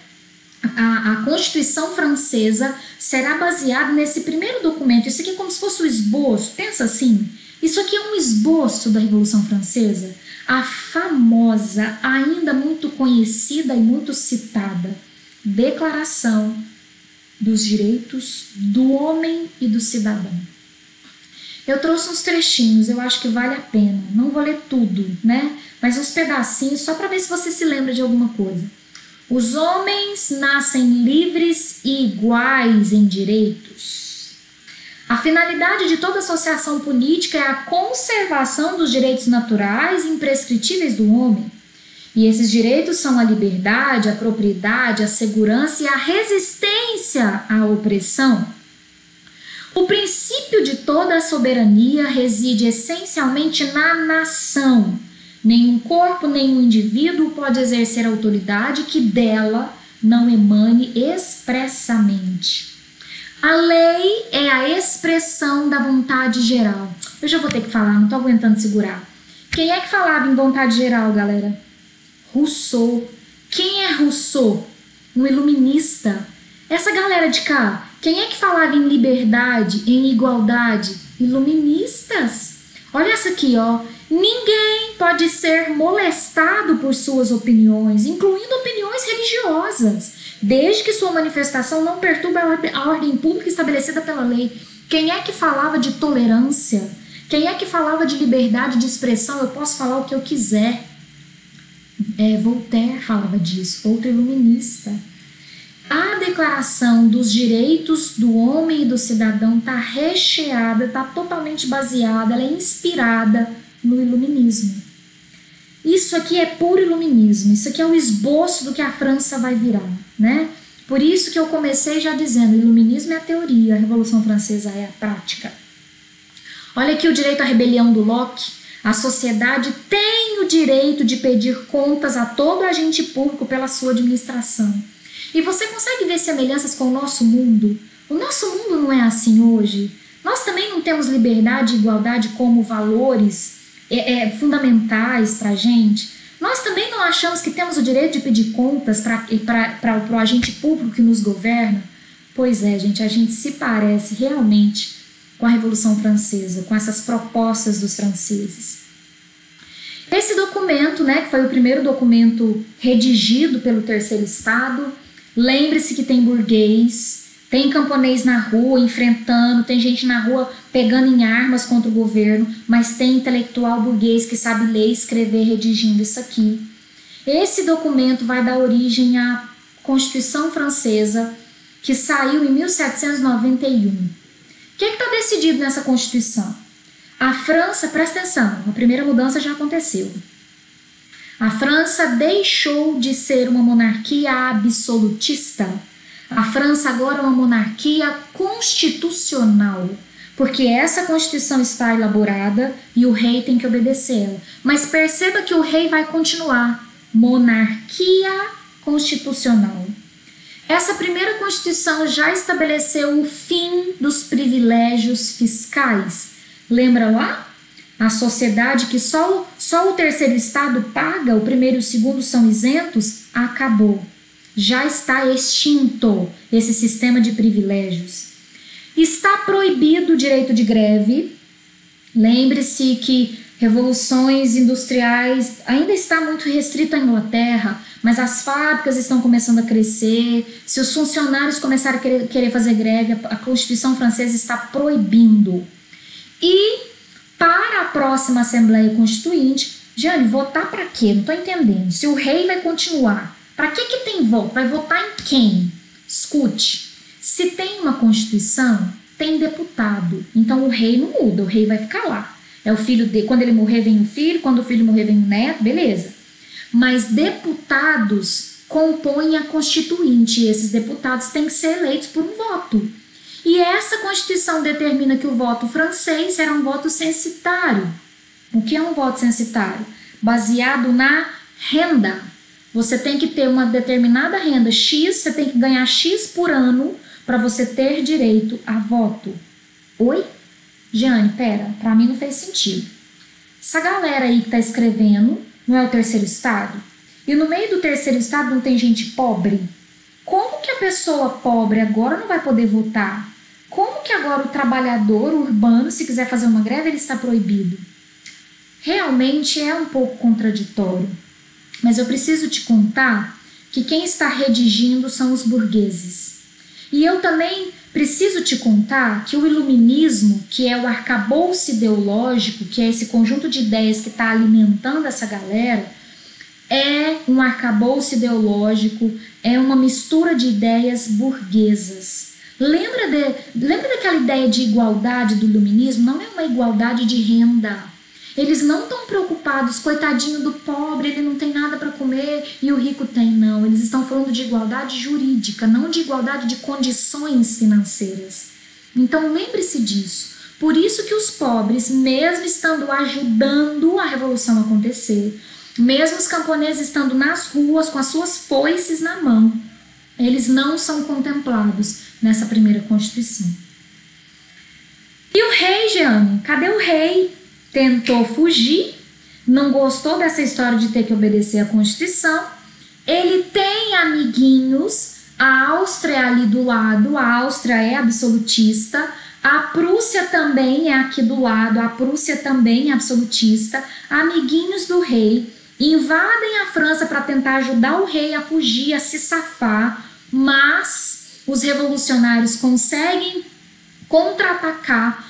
A Constituição francesa será baseada nesse primeiro documento. Isso aqui é como se fosse o esboço. Pensa assim, isso aqui é um esboço da Revolução Francesa. A famosa, ainda muito conhecida e muito citada Declaração dos Direitos do Homem e do Cidadão. Eu trouxe uns trechinhos, eu acho que vale a pena. Não vou ler tudo, né? Mas uns pedacinhos só para ver se você se lembra de alguma coisa. Os homens nascem livres e iguais em direitos. A finalidade de toda associação política é a conservação dos direitos naturais e imprescritíveis do homem. E esses direitos são a liberdade, a propriedade, a segurança e a resistência à opressão. O princípio de toda a soberania reside essencialmente na nação. Nenhum corpo, nenhum indivíduo pode exercer autoridade que dela não emane expressamente. A lei é a expressão da vontade geral. Eu já vou ter que falar, não estou aguentando segurar. Quem é que falava em vontade geral, galera? Rousseau. Quem é Rousseau? Um iluminista. Essa galera de cá, quem é que falava em liberdade, em igualdade? Iluministas. Olha essa aqui, ó. Ninguém pode ser molestado por suas opiniões, incluindo opiniões religiosas, desde que sua manifestação não perturbe a ordem pública estabelecida pela lei. Quem é que falava de tolerância? Quem é que falava de liberdade de expressão? Eu posso falar o que eu quiser. Voltaire falava disso, outro iluminista. A Declaração dos Direitos do Homem e do Cidadão está recheada, está totalmente baseada, ela é inspirada no iluminismo. Isso aqui é puro iluminismo, isso aqui é o esboço do que a França vai virar, né? Por isso que eu comecei já dizendo, o iluminismo é a teoria, a Revolução Francesa é a prática. Olha aqui o direito à rebelião do Locke. A sociedade tem o direito de pedir contas a todo agente público pela sua administração. E você consegue ver semelhanças com o nosso mundo? O nosso mundo não é assim hoje. Nós também não temos liberdade e igualdade como valores fundamentais para a gente. Nós também não achamos que temos o direito de pedir contas para o agente público que nos governa? Pois é, gente, a gente se parece realmente com a Revolução Francesa, com essas propostas dos franceses. Esse documento, né, que foi o primeiro documento redigido pelo Terceiro Estado, lembre-se que tem burguês, tem camponês na rua enfrentando, tem gente na rua pegando em armas contra o governo, mas tem intelectual burguês que sabe ler e escrever redigindo isso aqui. Esse documento vai dar origem à Constituição Francesa, que saiu em 1791. O que está decidido nessa Constituição? A França, presta atenção, a primeira mudança já aconteceu. A França deixou de ser uma monarquia absolutista. A França agora é uma monarquia constitucional, porque essa Constituição está elaborada e o rei tem que obedecer ela. Mas perceba que o rei vai continuar monarquia constitucional. Essa primeira Constituição já estabeleceu o fim dos privilégios fiscais. Lembra lá? A sociedade que só o terceiro estado paga, o primeiro e o segundo são isentos, acabou. Já está extinto esse sistema de privilégios. Está proibido o direito de greve. Lembre-se que revoluções industriais ainda está muito restrito à Inglaterra, mas as fábricas estão começando a crescer. Se os funcionários começarem a querer fazer greve, a Constituição Francesa está proibindo. E para a próxima Assembleia Constituinte, Jane, votar para quê? Não estou entendendo. Se o rei vai continuar, para que tem voto? Vai votar em quem? Escute, se tem uma Constituição, tem deputado. Então o rei não muda, o rei vai ficar lá. É o filho dele, quando ele morrer vem o filho, quando o filho morrer vem o neto, beleza. Mas deputados compõem a Constituinte e esses deputados têm que ser eleitos por um voto. E essa Constituição determina que o voto francês será um voto censitário. O que é um voto censitário? Baseado na renda. Você tem que ter uma determinada renda X, você tem que ganhar X por ano para você ter direito a voto. Oi? Jane, pera, para mim não fez sentido. Essa galera aí que está escrevendo não é o terceiro estado? E no meio do terceiro estado não tem gente pobre? Como que a pessoa pobre agora não vai poder votar? Como que agora o trabalhador urbano, se quiser fazer uma greve, ele está proibido? Realmente é um pouco contraditório. Mas eu preciso te contar que quem está redigindo são os burgueses. E eu também preciso te contar que o iluminismo, que é o arcabouço ideológico, que é esse conjunto de ideias que está alimentando essa galera, é um arcabouço ideológico, é uma mistura de ideias burguesas. Lembra daquela ideia de igualdade do iluminismo? Não é uma igualdade de renda. Eles não estão preocupados, coitadinho do pobre, ele não tem nada para comer e o rico tem, não. Eles estão falando de igualdade jurídica, não de igualdade de condições financeiras. Então lembre-se disso. Por isso que os pobres, mesmo estando ajudando a revolução a acontecer, mesmo os camponeses estando nas ruas com as suas foices na mão, eles não são contemplados nessa primeira Constituição. E o rei, Jeane? Cadê o rei? Tentou fugir, não gostou dessa história de ter que obedecer à Constituição. Ele tem amiguinhos, a Áustria é ali do lado, a Áustria é absolutista, a Prússia também é aqui do lado, a Prússia também é absolutista, amiguinhos do rei, invadem a França para tentar ajudar o rei a fugir, a se safar, mas os revolucionários conseguem contra-atacar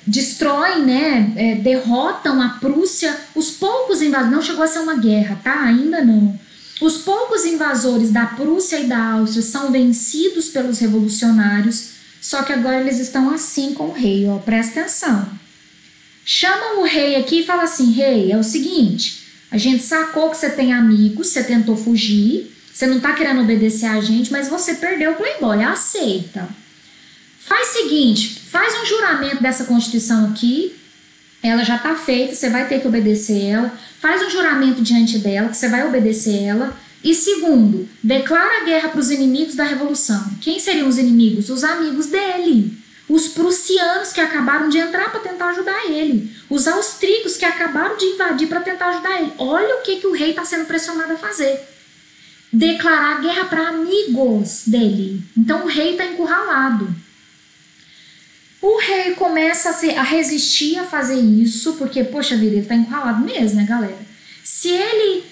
destroem, né, derrotam a Prússia. Os poucos invasores, não chegou a ser uma guerra, tá? Ainda não. Os poucos invasores da Prússia e da Áustria são vencidos pelos revolucionários, só que agora eles estão assim com o rei, ó, presta atenção. Chamam o rei aqui e falam assim: rei, é o seguinte, a gente sacou que você tem amigos, você tentou fugir, você não tá querendo obedecer a gente, mas você perdeu o Playboy, aceita. Faz o seguinte, faz um juramento dessa Constituição aqui, ela já tá feita, você vai ter que obedecer ela, faz um juramento diante dela, que você vai obedecer ela, e segundo, declara guerra para os inimigos da Revolução. Quem seriam os inimigos? Os amigos dele, os prussianos que acabaram de entrar para tentar ajudar ele, os austríacos que acabaram de invadir para tentar ajudar ele. Olha o que o rei está sendo pressionado a fazer. Declarar guerra para amigos dele. Então o rei está encurralado. O rei começa a resistir a fazer isso, porque, poxa vida, ele está encurralado mesmo, né, galera? Se ele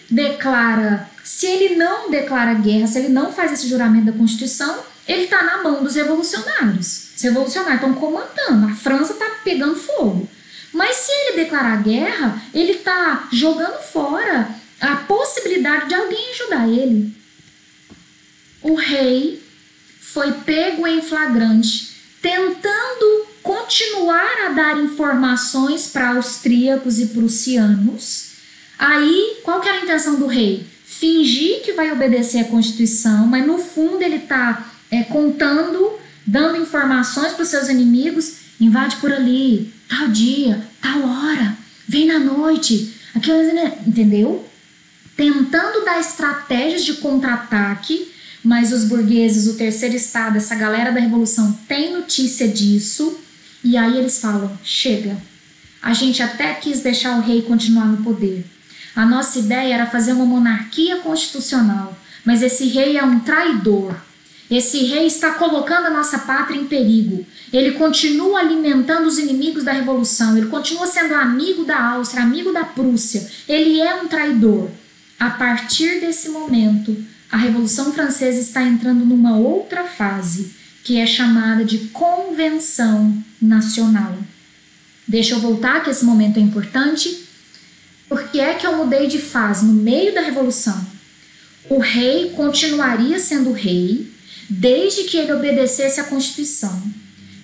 não declara guerra, se ele não faz esse juramento da Constituição, ele está na mão dos revolucionários. Os revolucionários estão comandando, a França está pegando fogo. Mas se ele declarar guerra, ele está jogando fora a possibilidade de alguém ajudar ele. O rei foi pego em flagrante, tentando continuar a dar informações para austríacos e prussianos. Aí, qual que era a intenção do rei? Fingir que vai obedecer a Constituição, mas no fundo ele está contando, dando informações para os seus inimigos: invade por ali, tal dia, tal hora, vem na noite, entendeu? Tentando dar estratégias de contra-ataque, mas os burgueses, o terceiro estado, essa galera da Revolução tem notícia disso, e aí eles falam: chega, a gente até quis deixar o rei continuar no poder. A nossa ideia era fazer uma monarquia constitucional, mas esse rei é um traidor. Esse rei está colocando a nossa pátria em perigo. Ele continua alimentando os inimigos da Revolução, ele continua sendo amigo da Áustria, amigo da Prússia. Ele é um traidor. A partir desse momento, a Revolução Francesa está entrando numa outra fase, que é chamada de Convenção Nacional. Deixa eu voltar, que esse momento é importante. Por que é que eu mudei de fase no meio da Revolução? O rei continuaria sendo rei, desde que ele obedecesse à Constituição.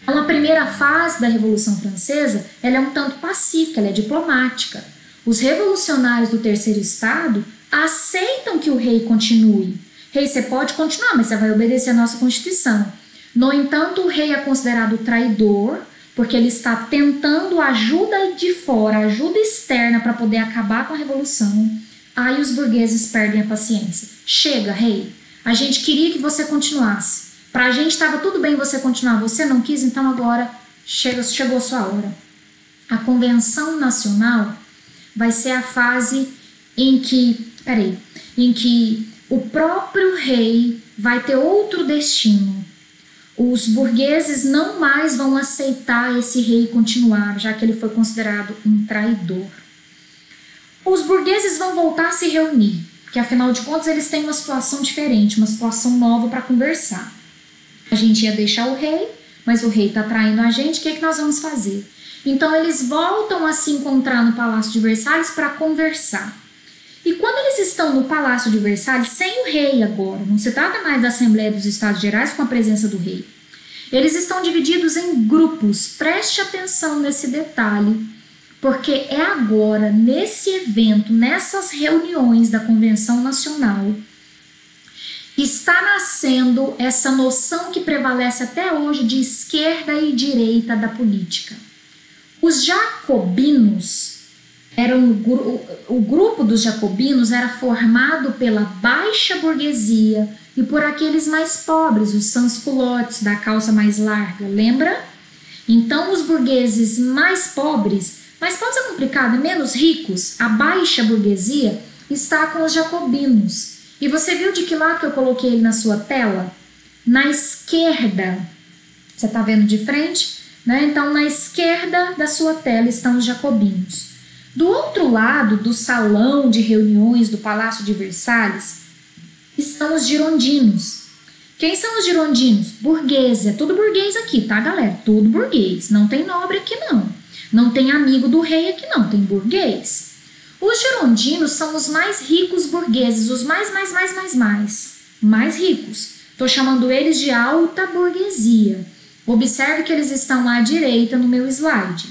Então, a primeira fase da Revolução Francesa, ela é um tanto pacífica, ela é diplomática. Os revolucionários do terceiro estado aceitam que o rei continue. Rei, você pode continuar, mas você vai obedecer à nossa Constituição. No entanto, o rei é considerado traidor, porque ele está tentando ajuda de fora, ajuda externa para poder acabar com a Revolução. Aí os burgueses perdem a paciência. Chega, rei, a gente queria que você continuasse. Para a gente estava tudo bem você continuar, você não quis, então agora chegou a sua hora. A Convenção Nacional vai ser a fase em que o próprio rei vai ter outro destino. Os burgueses não mais vão aceitar esse rei continuar, já que ele foi considerado um traidor. Os burgueses vão voltar a se reunir, porque afinal de contas eles têm uma situação diferente, uma situação nova para conversar. A gente ia deixar o rei, mas o rei está traindo a gente, o que é que nós vamos fazer? Então eles voltam a se encontrar no Palácio de Versalhes para conversar. E quando eles estão no Palácio de Versalhes, sem o rei agora, não se trata mais da Assembleia dos Estados Gerais com a presença do rei. Eles estão divididos em grupos, preste atenção nesse detalhe, porque é agora, nesse evento, nessas reuniões da Convenção Nacional, que está nascendo essa noção que prevalece até hoje de esquerda e direita da política. Os jacobinos, o grupo dos jacobinos era formado pela baixa burguesia e por aqueles mais pobres, os sans-culottes da calça mais larga, lembra? Então os burgueses mais pobres é complicado, menos ricos, a baixa burguesia está com os jacobinos. E você viu de que lado que eu coloquei ele na sua tela? Na esquerda. Você está vendo de frente? Né? Então na esquerda da sua tela estão os jacobinos. Do outro lado do salão de reuniões do Palácio de Versalhes estão os girondinos, Quem são os girondinos? Burgueses, é tudo burguês aqui, tá, galera? Tudo burguês, não tem nobre aqui não. Não tem amigo do rei aqui não, tem burguês. Os girondinos são os mais ricos burgueses, os mais ricos. Estou chamando eles de alta burguesia. Observe que eles estão à direita no meu slide.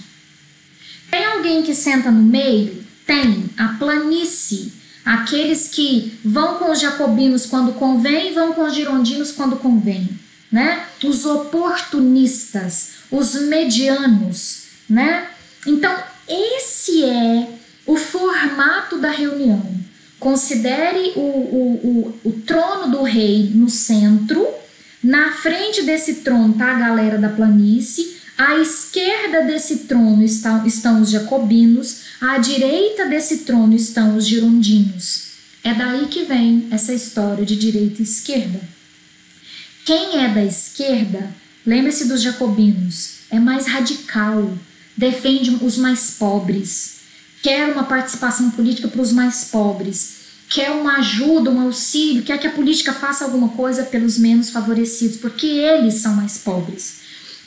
Tem alguém que senta no meio? Tem, a planície. Aqueles que vão com os jacobinos quando convém e vão com os girondinos quando convém, né? Os oportunistas, os medianos, né? Então, esse é o formato da reunião. Considere o trono do rei no centro. Na frente desse trono está a galera da planície. À esquerda desse trono estão os jacobinos. À direita desse trono estão os girondinos. É daí que vem essa história de direita e esquerda. Quem é da esquerda, lembre-se dos jacobinos, é mais radical, defende os mais pobres, quer uma participação política para os mais pobres, quer uma ajuda, um auxílio, quer que a política faça alguma coisa pelos menos favorecidos, porque eles são mais pobres.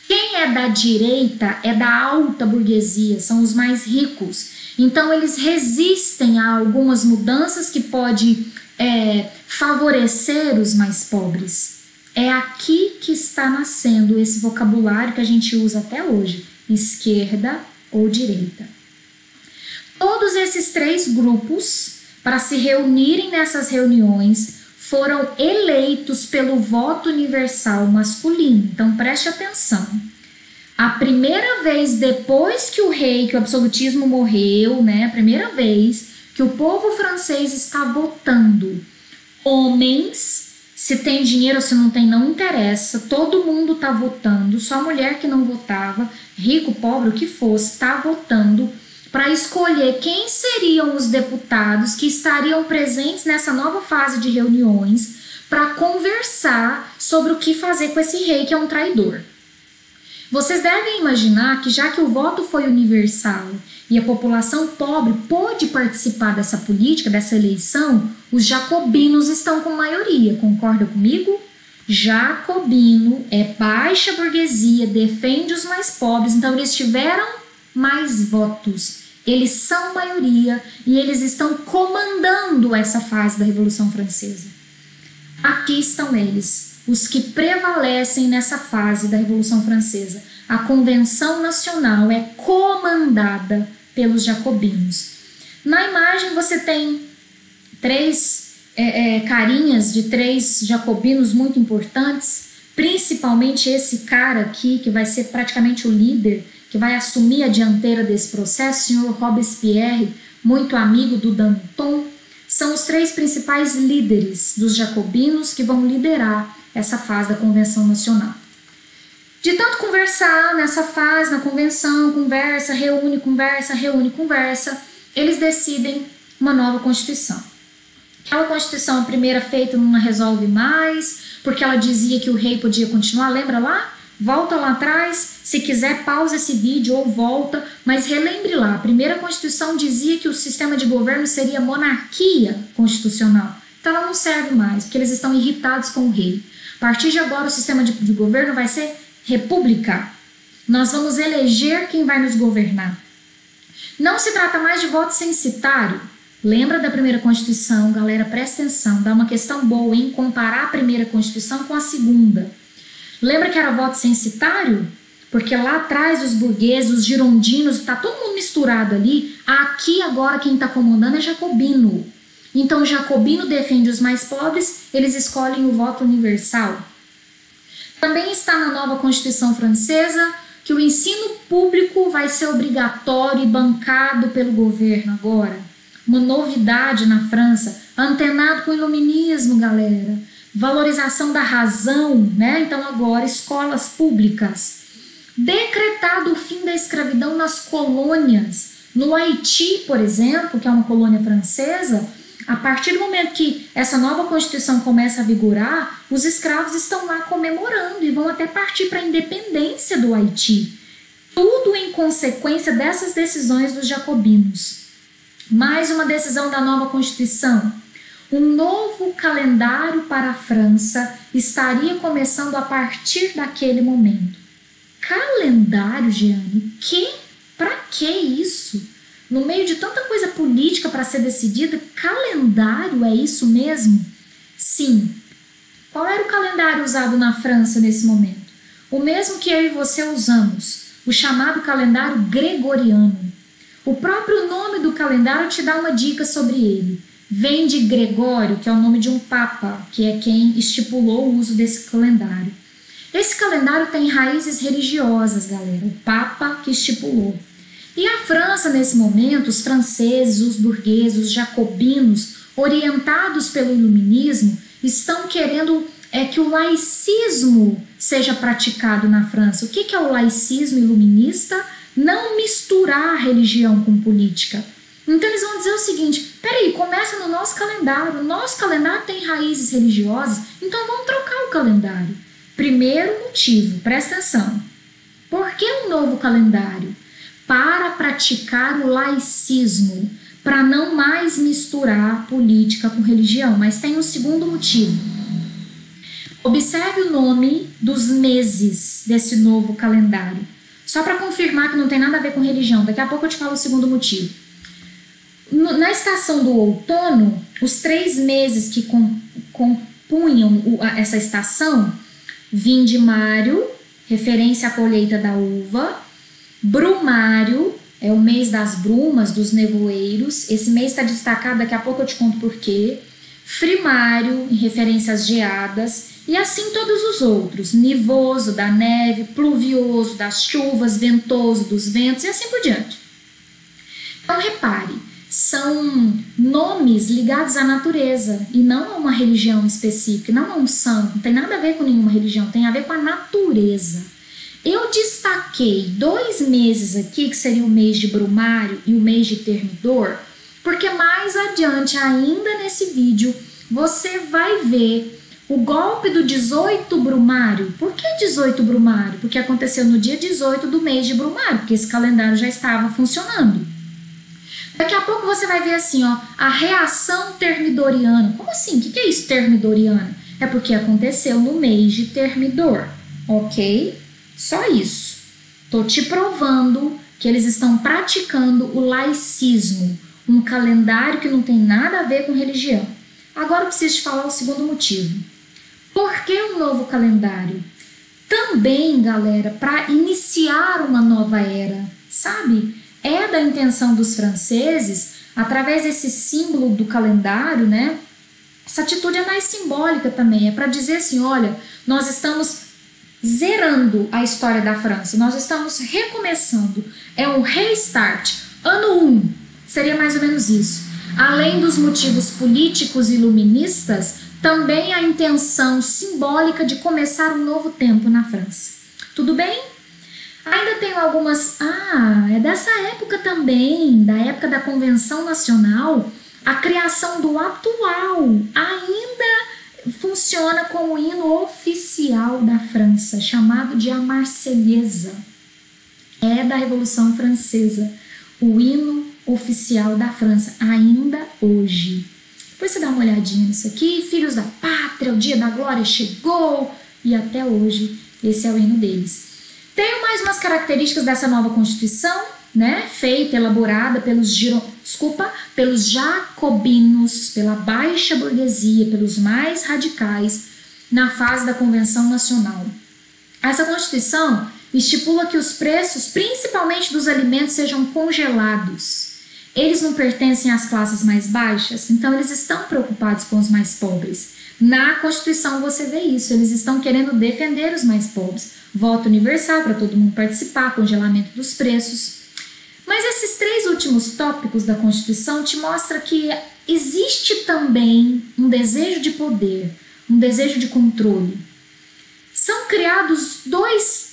Quem é da direita é da alta burguesia, são os mais ricos. Então, eles resistem a algumas mudanças que podem favorecer os mais pobres. É aqui que está nascendo esse vocabulário que a gente usa até hoje, esquerda ou direita. Todos esses três grupos, para se reunirem nessas reuniões, foram eleitos pelo voto universal masculino. Então, preste atenção. A primeira vez depois que o absolutismo morreu, né? A primeira vez que o povo francês está votando. Homens, se tem dinheiro ou se não tem, não interessa. Todo mundo está votando, só a mulher que não votava, rico, pobre, o que fosse, está votando para escolher quem seriam os deputados que estariam presentes nessa nova fase de reuniões para conversar sobre o que fazer com esse rei que é um traidor. Vocês devem imaginar que já que o voto foi universal e a população pobre pôde participar dessa política, dessa eleição, os jacobinos estão com maioria, concorda comigo? Jacobino é baixa burguesia, defende os mais pobres, então eles tiveram mais votos. Eles são maioria e eles estão comandando essa fase da Revolução Francesa. Aqui estão eles, os que prevalecem nessa fase da Revolução Francesa. A Convenção Nacional é comandada pelos jacobinos. Na imagem você tem três carinhas de três jacobinos muito importantes, principalmente esse cara aqui, que vai ser praticamente o líder, que vai assumir a dianteira desse processo, o senhor Robespierre, muito amigo do Danton. São os três principais líderes dos jacobinos que vão liderar essa fase da Convenção Nacional. De tanto conversar nessa fase, na convenção, conversa, reúne, eles decidem uma nova Constituição. Aquela Constituição, a primeira feita, não resolve mais, porque ela dizia que o rei podia continuar, lembra lá? Volta lá atrás, se quiser pausa esse vídeo ou volta, mas relembre lá, a primeira Constituição dizia que o sistema de governo seria monarquia constitucional. Então ela não serve mais, porque eles estão irritados com o rei. A partir de agora o sistema de governo vai ser república. Nós vamos eleger quem vai nos governar. Não se trata mais de voto censitário. Lembra da primeira Constituição, galera, presta atenção, dá uma questão boa em comparar a primeira Constituição com a segunda. Lembra que era voto censitário? Porque lá atrás os burgueses, os girondinos, está todo mundo misturado ali. Aqui agora quem está comandando é jacobino. Então o jacobino defende os mais pobres, eles escolhem o voto universal. Também está na nova Constituição Francesa que o ensino público vai ser obrigatório e bancado pelo governo agora. Uma novidade na França, antenado com o iluminismo, galera. Valorização da razão, né? Então agora escolas públicas. Decretado o fim da escravidão nas colônias. No Haiti, por exemplo, que é uma colônia francesa, a partir do momento que essa nova Constituição começa a vigorar, os escravos estão lá comemorando e vão até partir para a independência do Haiti. Tudo em consequência dessas decisões dos jacobinos. Mais uma decisão da nova Constituição. Um novo calendário para a França estaria começando a partir daquele momento. Calendário, Jeane? Para que isso? No meio de tanta coisa política para ser decidida, calendário é isso mesmo? Sim. Qual era o calendário usado na França nesse momento? O mesmo que eu e você usamos, o chamado calendário gregoriano. O próprio nome do calendário te dá uma dica sobre ele. Vem de Gregório, que é o nome de um papa, que é quem estipulou o uso desse calendário. Esse calendário tem raízes religiosas, galera, o papa que estipulou. E a França, nesse momento, os franceses, os burgueses, os jacobinos, orientados pelo iluminismo, estão querendo que o laicismo seja praticado na França. O que é o laicismo iluminista? Não misturar religião com política. Então eles vão dizer o seguinte, peraí, começa no nosso calendário tem raízes religiosas, então vamos trocar o calendário. Primeiro motivo, presta atenção. Por que um novo calendário? Para praticar o laicismo, para não mais misturar política com religião. Mas tem um segundo motivo. Observe o nome dos meses desse novo calendário. Só para confirmar que não tem nada a ver com religião. Daqui a pouco eu te falo o segundo motivo. Na estação do outono, os 3 meses que compunham essa estação, Vindimário, referência à colheita da uva, Brumário, é o mês das brumas, dos nevoeiros, esse mês está destacado, daqui a pouco eu te conto por quê, Frimário, em referência às geadas, e assim todos os outros, nivoso, da neve, pluvioso, das chuvas, ventoso, dos ventos, e assim por diante. Então repare, são nomes ligados à natureza e não a uma religião específica, não a um santo, não tem nada a ver com nenhuma religião, tem a ver com a natureza. Eu destaquei 2 meses aqui, que seria o mês de Brumário e o mês de Termidor, porque mais adiante ainda nesse vídeo você vai ver o golpe do 18 Brumário. Por que 18 Brumário? Porque aconteceu no dia 18 do mês de Brumário, porque esse calendário já estava funcionando. Daqui a pouco você vai ver assim, ó, a reação termidoriana. Como assim? O que é isso, termidoriana? É porque aconteceu no mês de Termidor, ok? Só isso. Tô te provando que eles estão praticando o laicismo, um calendário que não tem nada a ver com religião. Agora eu preciso te falar o segundo motivo. Por que um novo calendário? Também, galera, para iniciar uma nova era, sabe? É da intenção dos franceses, através desse símbolo do calendário, né? Essa atitude é mais simbólica também, é para dizer assim, olha, nós estamos zerando a história da França, nós estamos recomeçando, é um restart, ano 1, seria mais ou menos isso. Além dos motivos políticos e iluministas, também a intenção simbólica de começar um novo tempo na França. Tudo bem? Ainda tenho algumas... é dessa época também, da época da Convenção Nacional, a criação do atual ainda funciona com o hino oficial da França, chamado de A Marselhesa. É da Revolução Francesa, o hino oficial da França, ainda hoje. Depois você dá uma olhadinha nisso aqui, Filhos da Pátria, o Dia da Glória chegou, e até hoje esse é o hino deles. Tenho mais umas características dessa nova Constituição, né, feita, elaborada pelos jacobinos, pela baixa burguesia, pelos mais radicais, na fase da Convenção Nacional. Essa Constituição estipula que os preços, principalmente dos alimentos, sejam congelados. Eles não pertencem às classes mais baixas, então eles estão preocupados com os mais pobres. Na Constituição você vê isso, eles estão querendo defender os mais pobres. Voto universal para todo mundo participar, congelamento dos preços. Mas esses 3 últimos tópicos da Constituição te mostram que existe também um desejo de poder, um desejo de controle. São criados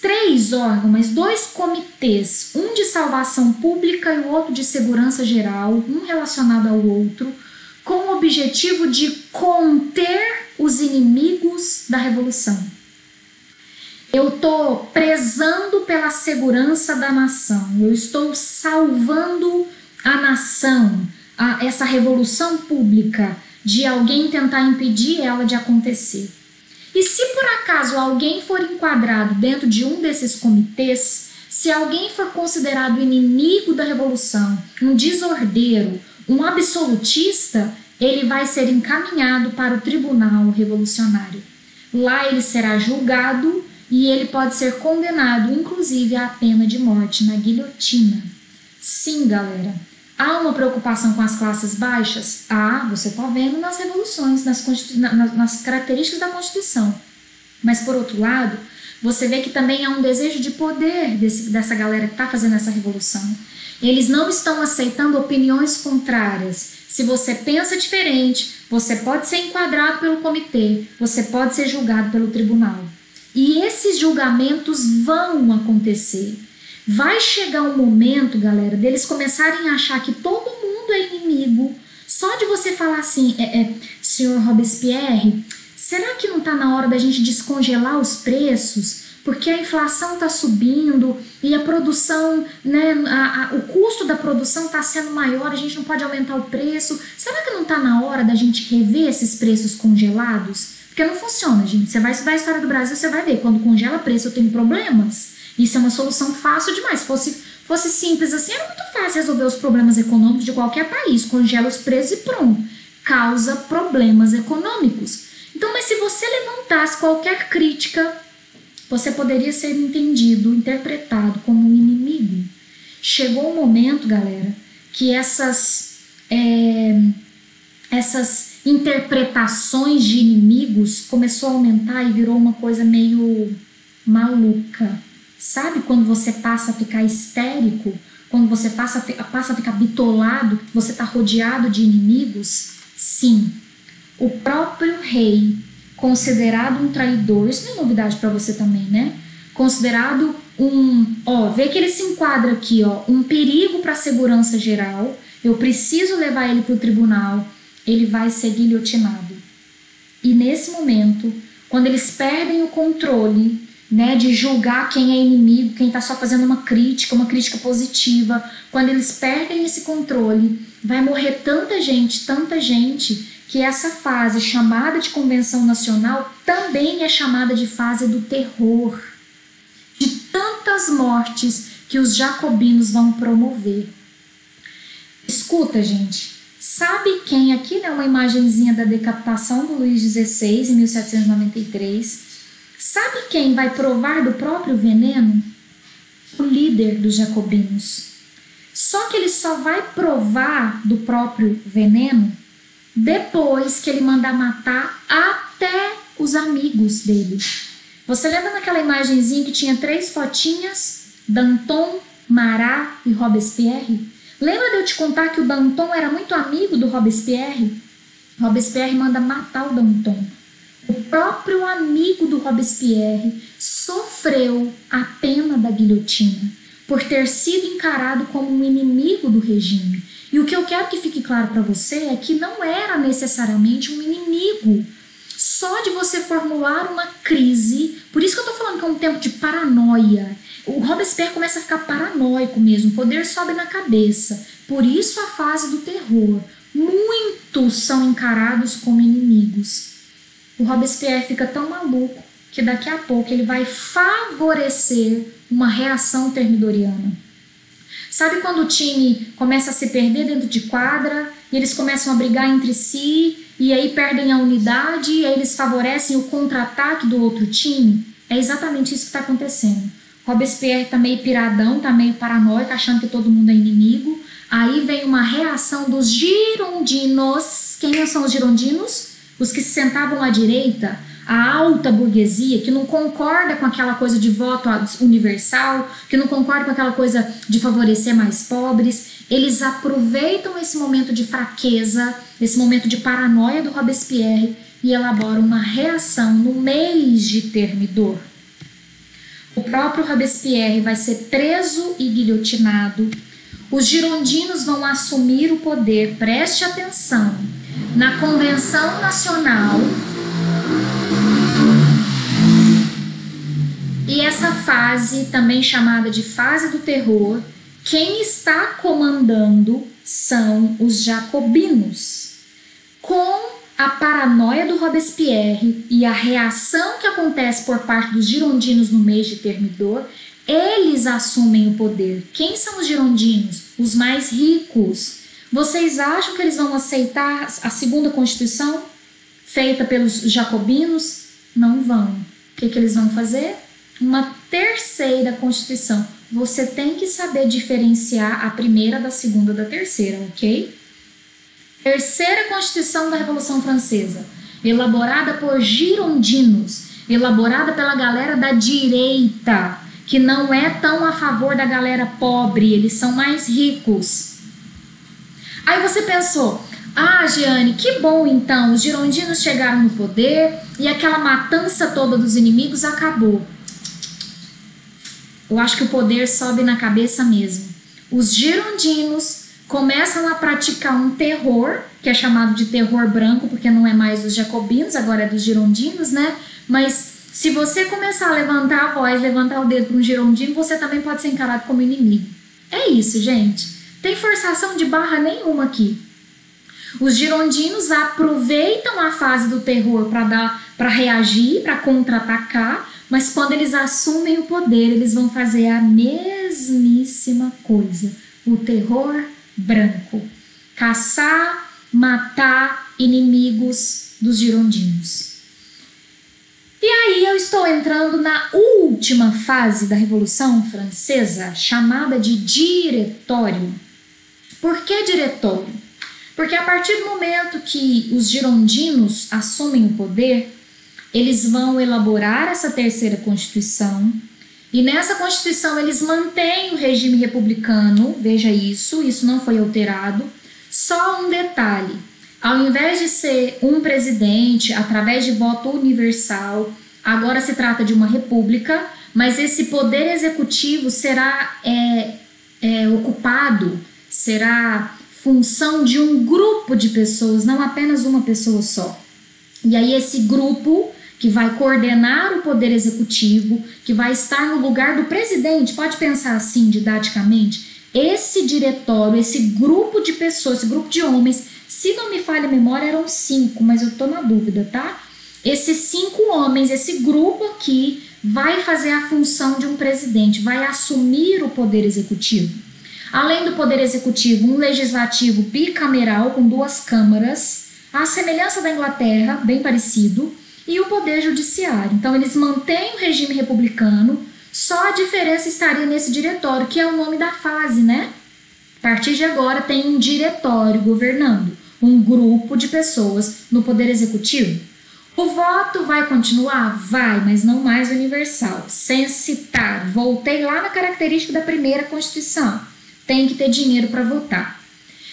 3 órgãos, mas 2 comitês, um de salvação pública e o outro de segurança geral, um relacionado ao outro, com o objetivo de conter os inimigos da Revolução. Eu estou prezando pela segurança da nação, eu estou salvando a nação, essa revolução pública, de alguém tentar impedir ela de acontecer. E se por acaso alguém for enquadrado dentro de um desses comitês, se alguém for considerado inimigo da revolução, um desordeiro, um absolutista, ele vai ser encaminhado para o tribunal revolucionário. Lá ele será julgado e ele pode ser condenado, inclusive, à pena de morte na guilhotina. Sim, galera, há uma preocupação com as classes baixas? Você está vendo nas revoluções, nas características da Constituição. Mas, por outro lado, você vê que também há um desejo de poder dessa galera que está fazendo essa revolução. Eles não estão aceitando opiniões contrárias. Se você pensa diferente, você pode ser enquadrado pelo comitê, você pode ser julgado pelo tribunal. E esses julgamentos vão acontecer. Vai chegar um momento, galera, deles começarem a achar que todo mundo é inimigo. Só de você falar assim, senhor Robespierre, será que não está na hora da gente descongelar os preços? Porque a inflação está subindo e a produção, né, o custo da produção está sendo maior, a gente não pode aumentar o preço. Será que não está na hora da gente rever esses preços congelados? Porque não funciona, gente. Você vai estudar a história do Brasil, você vai ver. Quando congela preço, eu tenho problemas. Isso é uma solução fácil demais. Se fosse simples assim, era muito fácil resolver os problemas econômicos de qualquer país. Congela os preços e pronto. Causa problemas econômicos. Então, mas se você levantasse qualquer crítica, você poderia ser entendido, interpretado como um inimigo. Chegou o momento, galera, que essas interpretações de inimigos começou a aumentar e virou uma coisa meio maluca. Sabe quando você passa a ficar histérico? Quando você passa a ficar bitolado, você está rodeado de inimigos? Sim. O próprio rei, considerado um traidor, isso não é novidade para você também, né? Considerado vê que ele se enquadra aqui, um perigo para a segurança geral, eu preciso levar ele para o tribunal, ele vai ser guilhotinado. E nesse momento, quando eles perdem o controle, né, de julgar quem é inimigo, quem está só fazendo uma crítica positiva, quando eles perdem esse controle, vai morrer tanta gente, que essa fase chamada de Convenção Nacional também é chamada de fase do terror, de tantas mortes que os jacobinos vão promover. Escuta, gente, sabe quem aqui, né, uma imagenzinha da decapitação do Luís XVI em 1793, sabe quem vai provar do próprio veneno? O líder dos jacobinos. Só que ele só vai provar do próprio veneno depois que ele mandar matar até os amigos dele. Você lembra daquela imagenzinha que tinha 3 fotinhas? Danton, Marat e Robespierre? Lembra de eu te contar que o Danton era muito amigo do Robespierre? Robespierre manda matar o Danton. O próprio amigo do Robespierre sofreu a pena da guilhotina por ter sido encarado como um inimigo do regime. E o que eu quero que fique claro para você é que não era necessariamente um inimigo. Só de você formular uma crise, por isso que eu tô falando que é um tempo de paranoia. O Robespierre começa a ficar paranoico mesmo, o poder sobe na cabeça. Por isso a fase do terror. Muitos são encarados como inimigos. O Robespierre fica tão maluco que daqui a pouco ele vai favorecer uma reação termidoriana. Sabe quando o time começa a se perder dentro de quadra e eles começam a brigar entre si e aí perdem a unidade e aí eles favorecem o contra-ataque do outro time? É exatamente isso que está acontecendo. Robespierre está meio piradão, está meio paranoico, achando que todo mundo é inimigo. Aí vem uma reação dos girondinos. Quem são os girondinos? Os que se sentavam à direita, a alta burguesia, que não concorda com aquela coisa de voto universal, que não concorda com aquela coisa de favorecer mais pobres. Eles aproveitam esse momento de fraqueza, esse momento de paranoia do Robespierre e elaboram uma reação no mês de Thermidor. O próprio Robespierre vai ser preso e guilhotinado. Os girondinos vão assumir o poder, preste atenção, na Convenção Nacional. E essa fase, também chamada de fase do terror, quem está comandando são os jacobinos, com a paranoia do Robespierre e a reação que acontece por parte dos girondinos no mês de Thermidor, eles assumem o poder. Quem são os girondinos? Os mais ricos. Vocês acham que eles vão aceitar a segunda Constituição feita pelos jacobinos? Não vão. O que eles vão fazer? Uma terceira Constituição. Você tem que saber diferenciar a primeira da segunda da terceira, ok? Terceira Constituição da Revolução Francesa, elaborada por girondinos, elaborada pela galera da direita, que não é tão a favor da galera pobre, eles são mais ricos. Aí você pensou, Giane, que bom então, os girondinos chegaram no poder e aquela matança toda dos inimigos acabou. Eu acho que o poder sobe na cabeça mesmo. Os girondinos começam a praticar um terror, que é chamado de terror branco, porque não é mais dos jacobinos, agora é dos girondinos, né? Mas se você começar a levantar a voz, levantar o dedo para um girondino, você também pode ser encarado como inimigo. É isso, gente. Tem forçação de barra nenhuma aqui. Os girondinos aproveitam a fase do terror para reagir, para contra-atacar, mas quando eles assumem o poder, eles vão fazer a mesmíssima coisa. O terror branco. Caçar, matar inimigos dos girondinos. E aí eu estou entrando na última fase da Revolução Francesa, chamada de diretório. Por que diretório? Porque a partir do momento que os girondinos assumem o poder, eles vão elaborar essa terceira Constituição, e nessa Constituição eles mantêm o regime republicano, veja isso não foi alterado. Só um detalhe, ao invés de ser um presidente através de voto universal, agora se trata de uma república, mas esse poder executivo será ocupado, será função de um grupo de pessoas, não apenas uma pessoa só. E aí esse grupo que vai coordenar o poder executivo, que vai estar no lugar do presidente, pode pensar assim didaticamente, esse diretório, esse grupo de pessoas, esse grupo de homens, se não me falha a memória eram 5, mas eu tô na dúvida, tá? Esses 5 homens, esse grupo aqui vai fazer a função de um presidente, vai assumir o poder executivo. Além do poder executivo, um legislativo bicameral com 2 câmaras, à semelhança da Inglaterra, bem parecido, e o poder judiciário. Então eles mantêm o regime republicano, só a diferença estaria nesse diretório, que é o nome da fase, né? A partir de agora tem um diretório governando, um grupo de pessoas no poder executivo. O voto vai continuar? Vai, mas não mais universal, censitário. Voltei lá na característica da primeira Constituição. Tem que ter dinheiro para votar.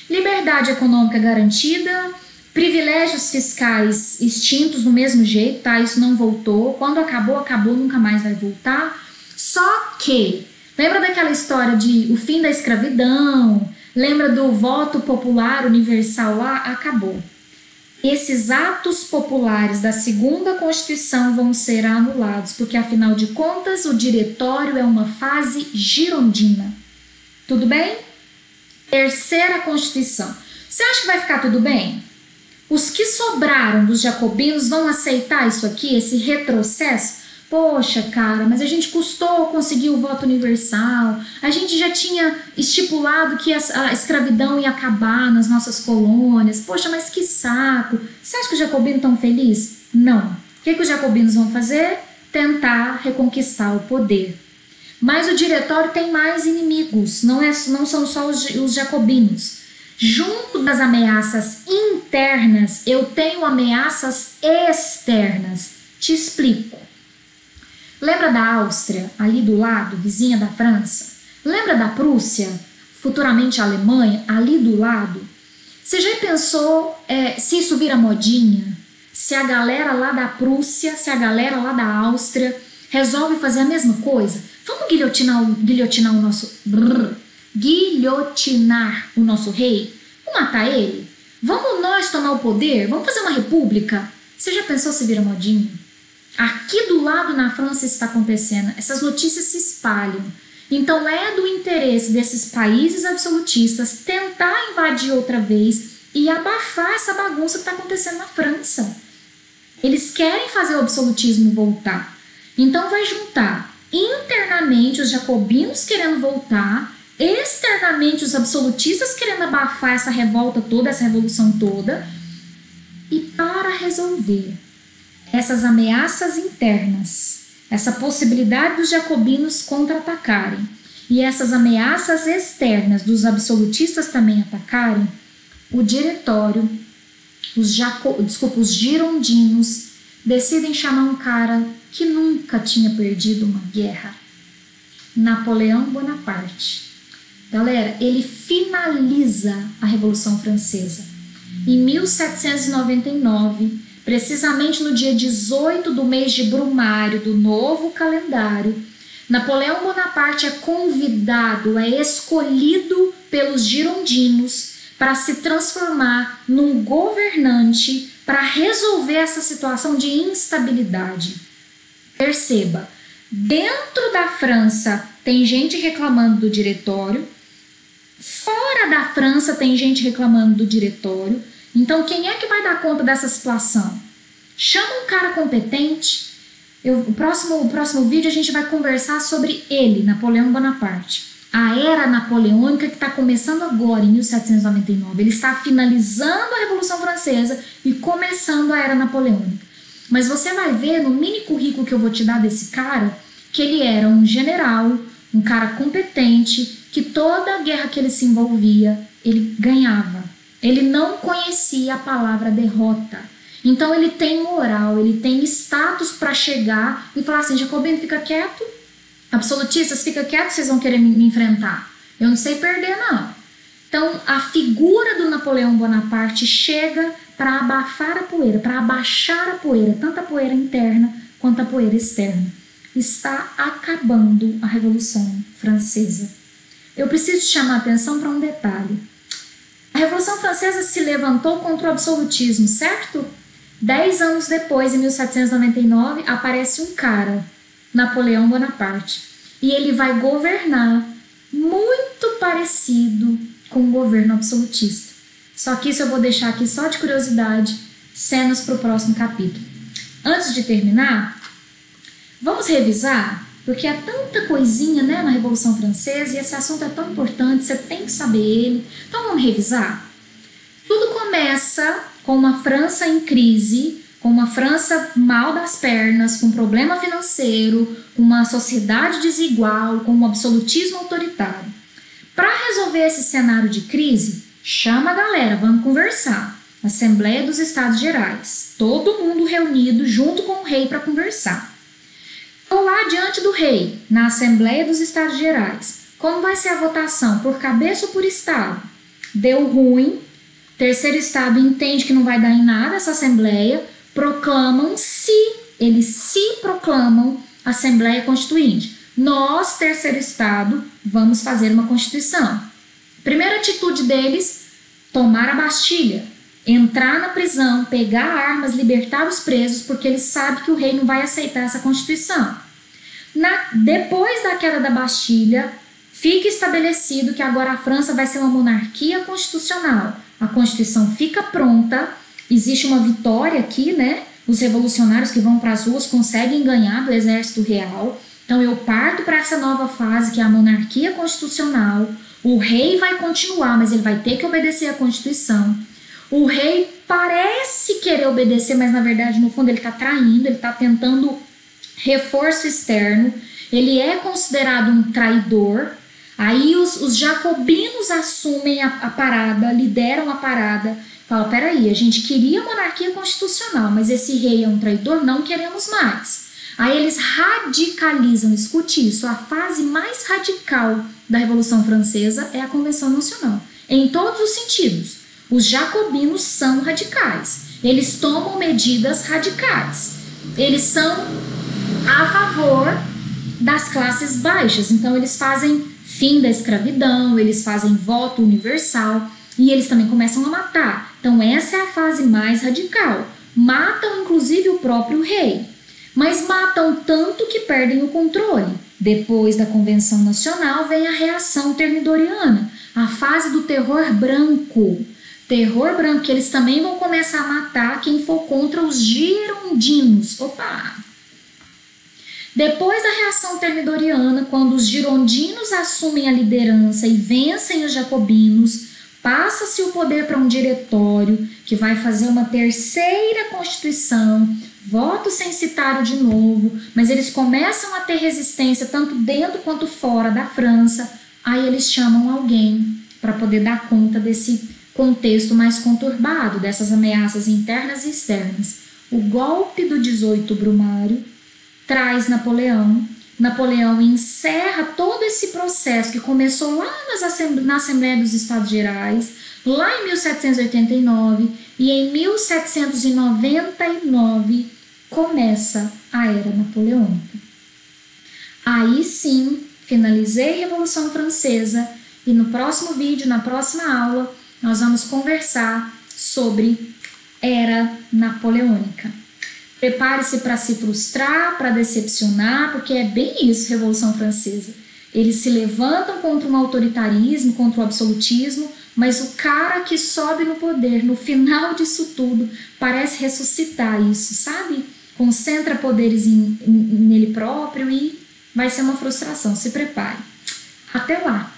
Liberdade econômica garantida, privilégios fiscais extintos do mesmo jeito, tá? Isso não voltou. Quando acabou, acabou, nunca mais vai voltar. Só que, lembra daquela história de o fim da escravidão? Lembra do voto popular universal lá? Acabou. Esses atos populares da segunda Constituição vão ser anulados, porque afinal de contas o diretório é uma fase girondina. Tudo bem? Terceira Constituição. Você acha que vai ficar tudo bem? Os que sobraram dos jacobinos vão aceitar isso aqui, esse retrocesso? Poxa, cara, mas a gente custou conseguir o voto universal, a gente já tinha estipulado que a escravidão ia acabar nas nossas colônias, poxa, mas que saco. Você acha que os jacobinos estão felizes? Não. O que os jacobinos vão fazer? Tentar reconquistar o poder. Mas o diretório tem mais inimigos, não são só os jacobinos. Junto das ameaças internas, eu tenho ameaças externas. Te explico. Lembra da Áustria, ali do lado, vizinha da França? Lembra da Prússia, futuramente a Alemanha, ali do lado? Você já pensou se isso vira modinha? Se a galera lá da Prússia, se a galera lá da Áustria resolve fazer a mesma coisa? Vamos guilhotinar o nosso rei? Vamos matar ele? Vamos nós tomar o poder? Vamos fazer uma república? Você já pensou se vira modinha? Aqui do lado na França está acontecendo, essas notícias se espalham. Então é do interesse desses países absolutistas tentar invadir outra vez e abafar essa bagunça que está acontecendo na França. Eles querem fazer o absolutismo voltar. Então vai juntar internamente os jacobinos querendo voltar, externamente os absolutistas querendo abafar essa revolta toda, essa revolução toda. E para resolver essas ameaças internas, essa possibilidade dos jacobinos contra-atacarem e essas ameaças externas dos absolutistas também atacarem, o diretório, os girondinos decidem chamar um cara que nunca tinha perdido uma guerra, Napoleão Bonaparte. Galera, ele finaliza a Revolução Francesa em 1799, precisamente no dia 18 do mês de Brumário do novo calendário. Napoleão Bonaparte é convidado, é escolhido pelos girondinos para se transformar num governante para resolver essa situação de instabilidade. Perceba, dentro da França tem gente reclamando do diretório, fora da França tem gente reclamando do diretório. Então quem é que vai dar conta dessa situação? Chama um cara competente. O próximo vídeo a gente vai conversar sobre ele, Napoleão Bonaparte. A era napoleônica que está começando agora, em 1799. Ele está finalizando a Revolução Francesa e começando a era napoleônica. Mas você vai ver no mini currículo que eu vou te dar desse cara, que ele era um general, um cara competente, que toda a guerra que ele se envolvia, ele ganhava. Ele não conhecia a palavra derrota. Então ele tem moral, ele tem status para chegar e falar assim: Jacobino, fica quieto. Absolutistas, fica quieto, vocês vão querer me enfrentar. Eu não sei perder, não. Então, a figura do Napoleão Bonaparte chega para abafar a poeira, para abaixar a poeira, tanto a poeira interna quanto a poeira externa. Está acabando a Revolução Francesa. Eu preciso chamar a atenção para um detalhe. A Revolução Francesa se levantou contra o absolutismo, certo? 10 anos depois, em 1799, aparece um cara, Napoleão Bonaparte, e ele vai governar muito parecido com o governo absolutista. Só que isso eu vou deixar aqui só de curiosidade, cenas para o próximo capítulo. Antes de terminar, vamos revisar, porque há tanta coisinha, né, na Revolução Francesa e esse assunto é tão importante, você tem que saber ele. Então vamos revisar? Tudo começa com uma França em crise, com uma França mal das pernas, com problema financeiro, com uma sociedade desigual, com um absolutismo autoritário. Para resolver esse cenário de crise, chama a galera, vamos conversar. Assembleia dos Estados Gerais, todo mundo reunido junto com o rei para conversar. Estou lá diante do rei, na Assembleia dos Estados Gerais. Como vai ser a votação? Por cabeça ou por estado? Deu ruim. Terceiro estado entende que não vai dar em nada essa Assembleia. Eles se proclamam Assembleia Constituinte. Nós, terceiro estado, vamos fazer uma Constituição. Primeira atitude deles, tomar a Bastilha, entrar na prisão, pegar armas, libertar os presos, porque eles sabem que o rei não vai aceitar essa Constituição. Depois da queda da Bastilha, fica estabelecido que agora a França vai ser uma monarquia constitucional. A Constituição fica pronta, existe uma vitória aqui, né? Os revolucionários que vão para as ruas conseguem ganhar do exército real. Então eu parto para essa nova fase que é a monarquia constitucional. O rei vai continuar, mas ele vai ter que obedecer à Constituição. O rei parece querer obedecer, mas na verdade no fundo ele está traindo, ele está tentando reforço externo. Ele é considerado um traidor. Aí os jacobinos assumem a parada, lideram a parada. Falam, peraí, a gente queria monarquia constitucional, mas esse rei é um traidor, não queremos mais. Aí eles radicalizam, escute isso, a fase mais radical da Revolução Francesa é a Convenção Nacional. Em todos os sentidos, os jacobinos são radicais, eles tomam medidas radicais, eles são a favor das classes baixas, então eles fazem fim da escravidão, eles fazem voto universal e eles também começam a matar. Então essa é a fase mais radical. Matam inclusive o próprio rei, mas matam tanto que perdem o controle. Depois da Convenção Nacional vem a reação termidoriana, a fase do terror branco. Terror branco, que eles também vão começar a matar quem for contra os girondinos. Opa! Depois da reação termidoriana, quando os girondinos assumem a liderança e vencem os jacobinos, passa-se o poder para um diretório que vai fazer uma terceira constituição, voto censitário de novo, mas eles começam a ter resistência tanto dentro quanto fora da França. Aí eles chamam alguém para poder dar conta desse contexto mais conturbado, dessas ameaças internas e externas. O golpe do 18 Brumário traz Napoleão. Napoleão encerra todo esse processo que começou lá na Assembleia dos Estados Gerais, lá em 1789, e em 1799 começa a Era Napoleônica. Aí sim, finalizei a Revolução Francesa e no próximo vídeo, na próxima aula, nós vamos conversar sobre Era Napoleônica. Prepare-se para se frustrar, para decepcionar, porque é bem isso, Revolução Francesa. Eles se levantam contra um autoritarismo, contra o absolutismo, mas o cara que sobe no poder, no final disso tudo, parece ressuscitar isso, sabe? Concentra poderes nele próprio e vai ser uma frustração. Se prepare. Até lá!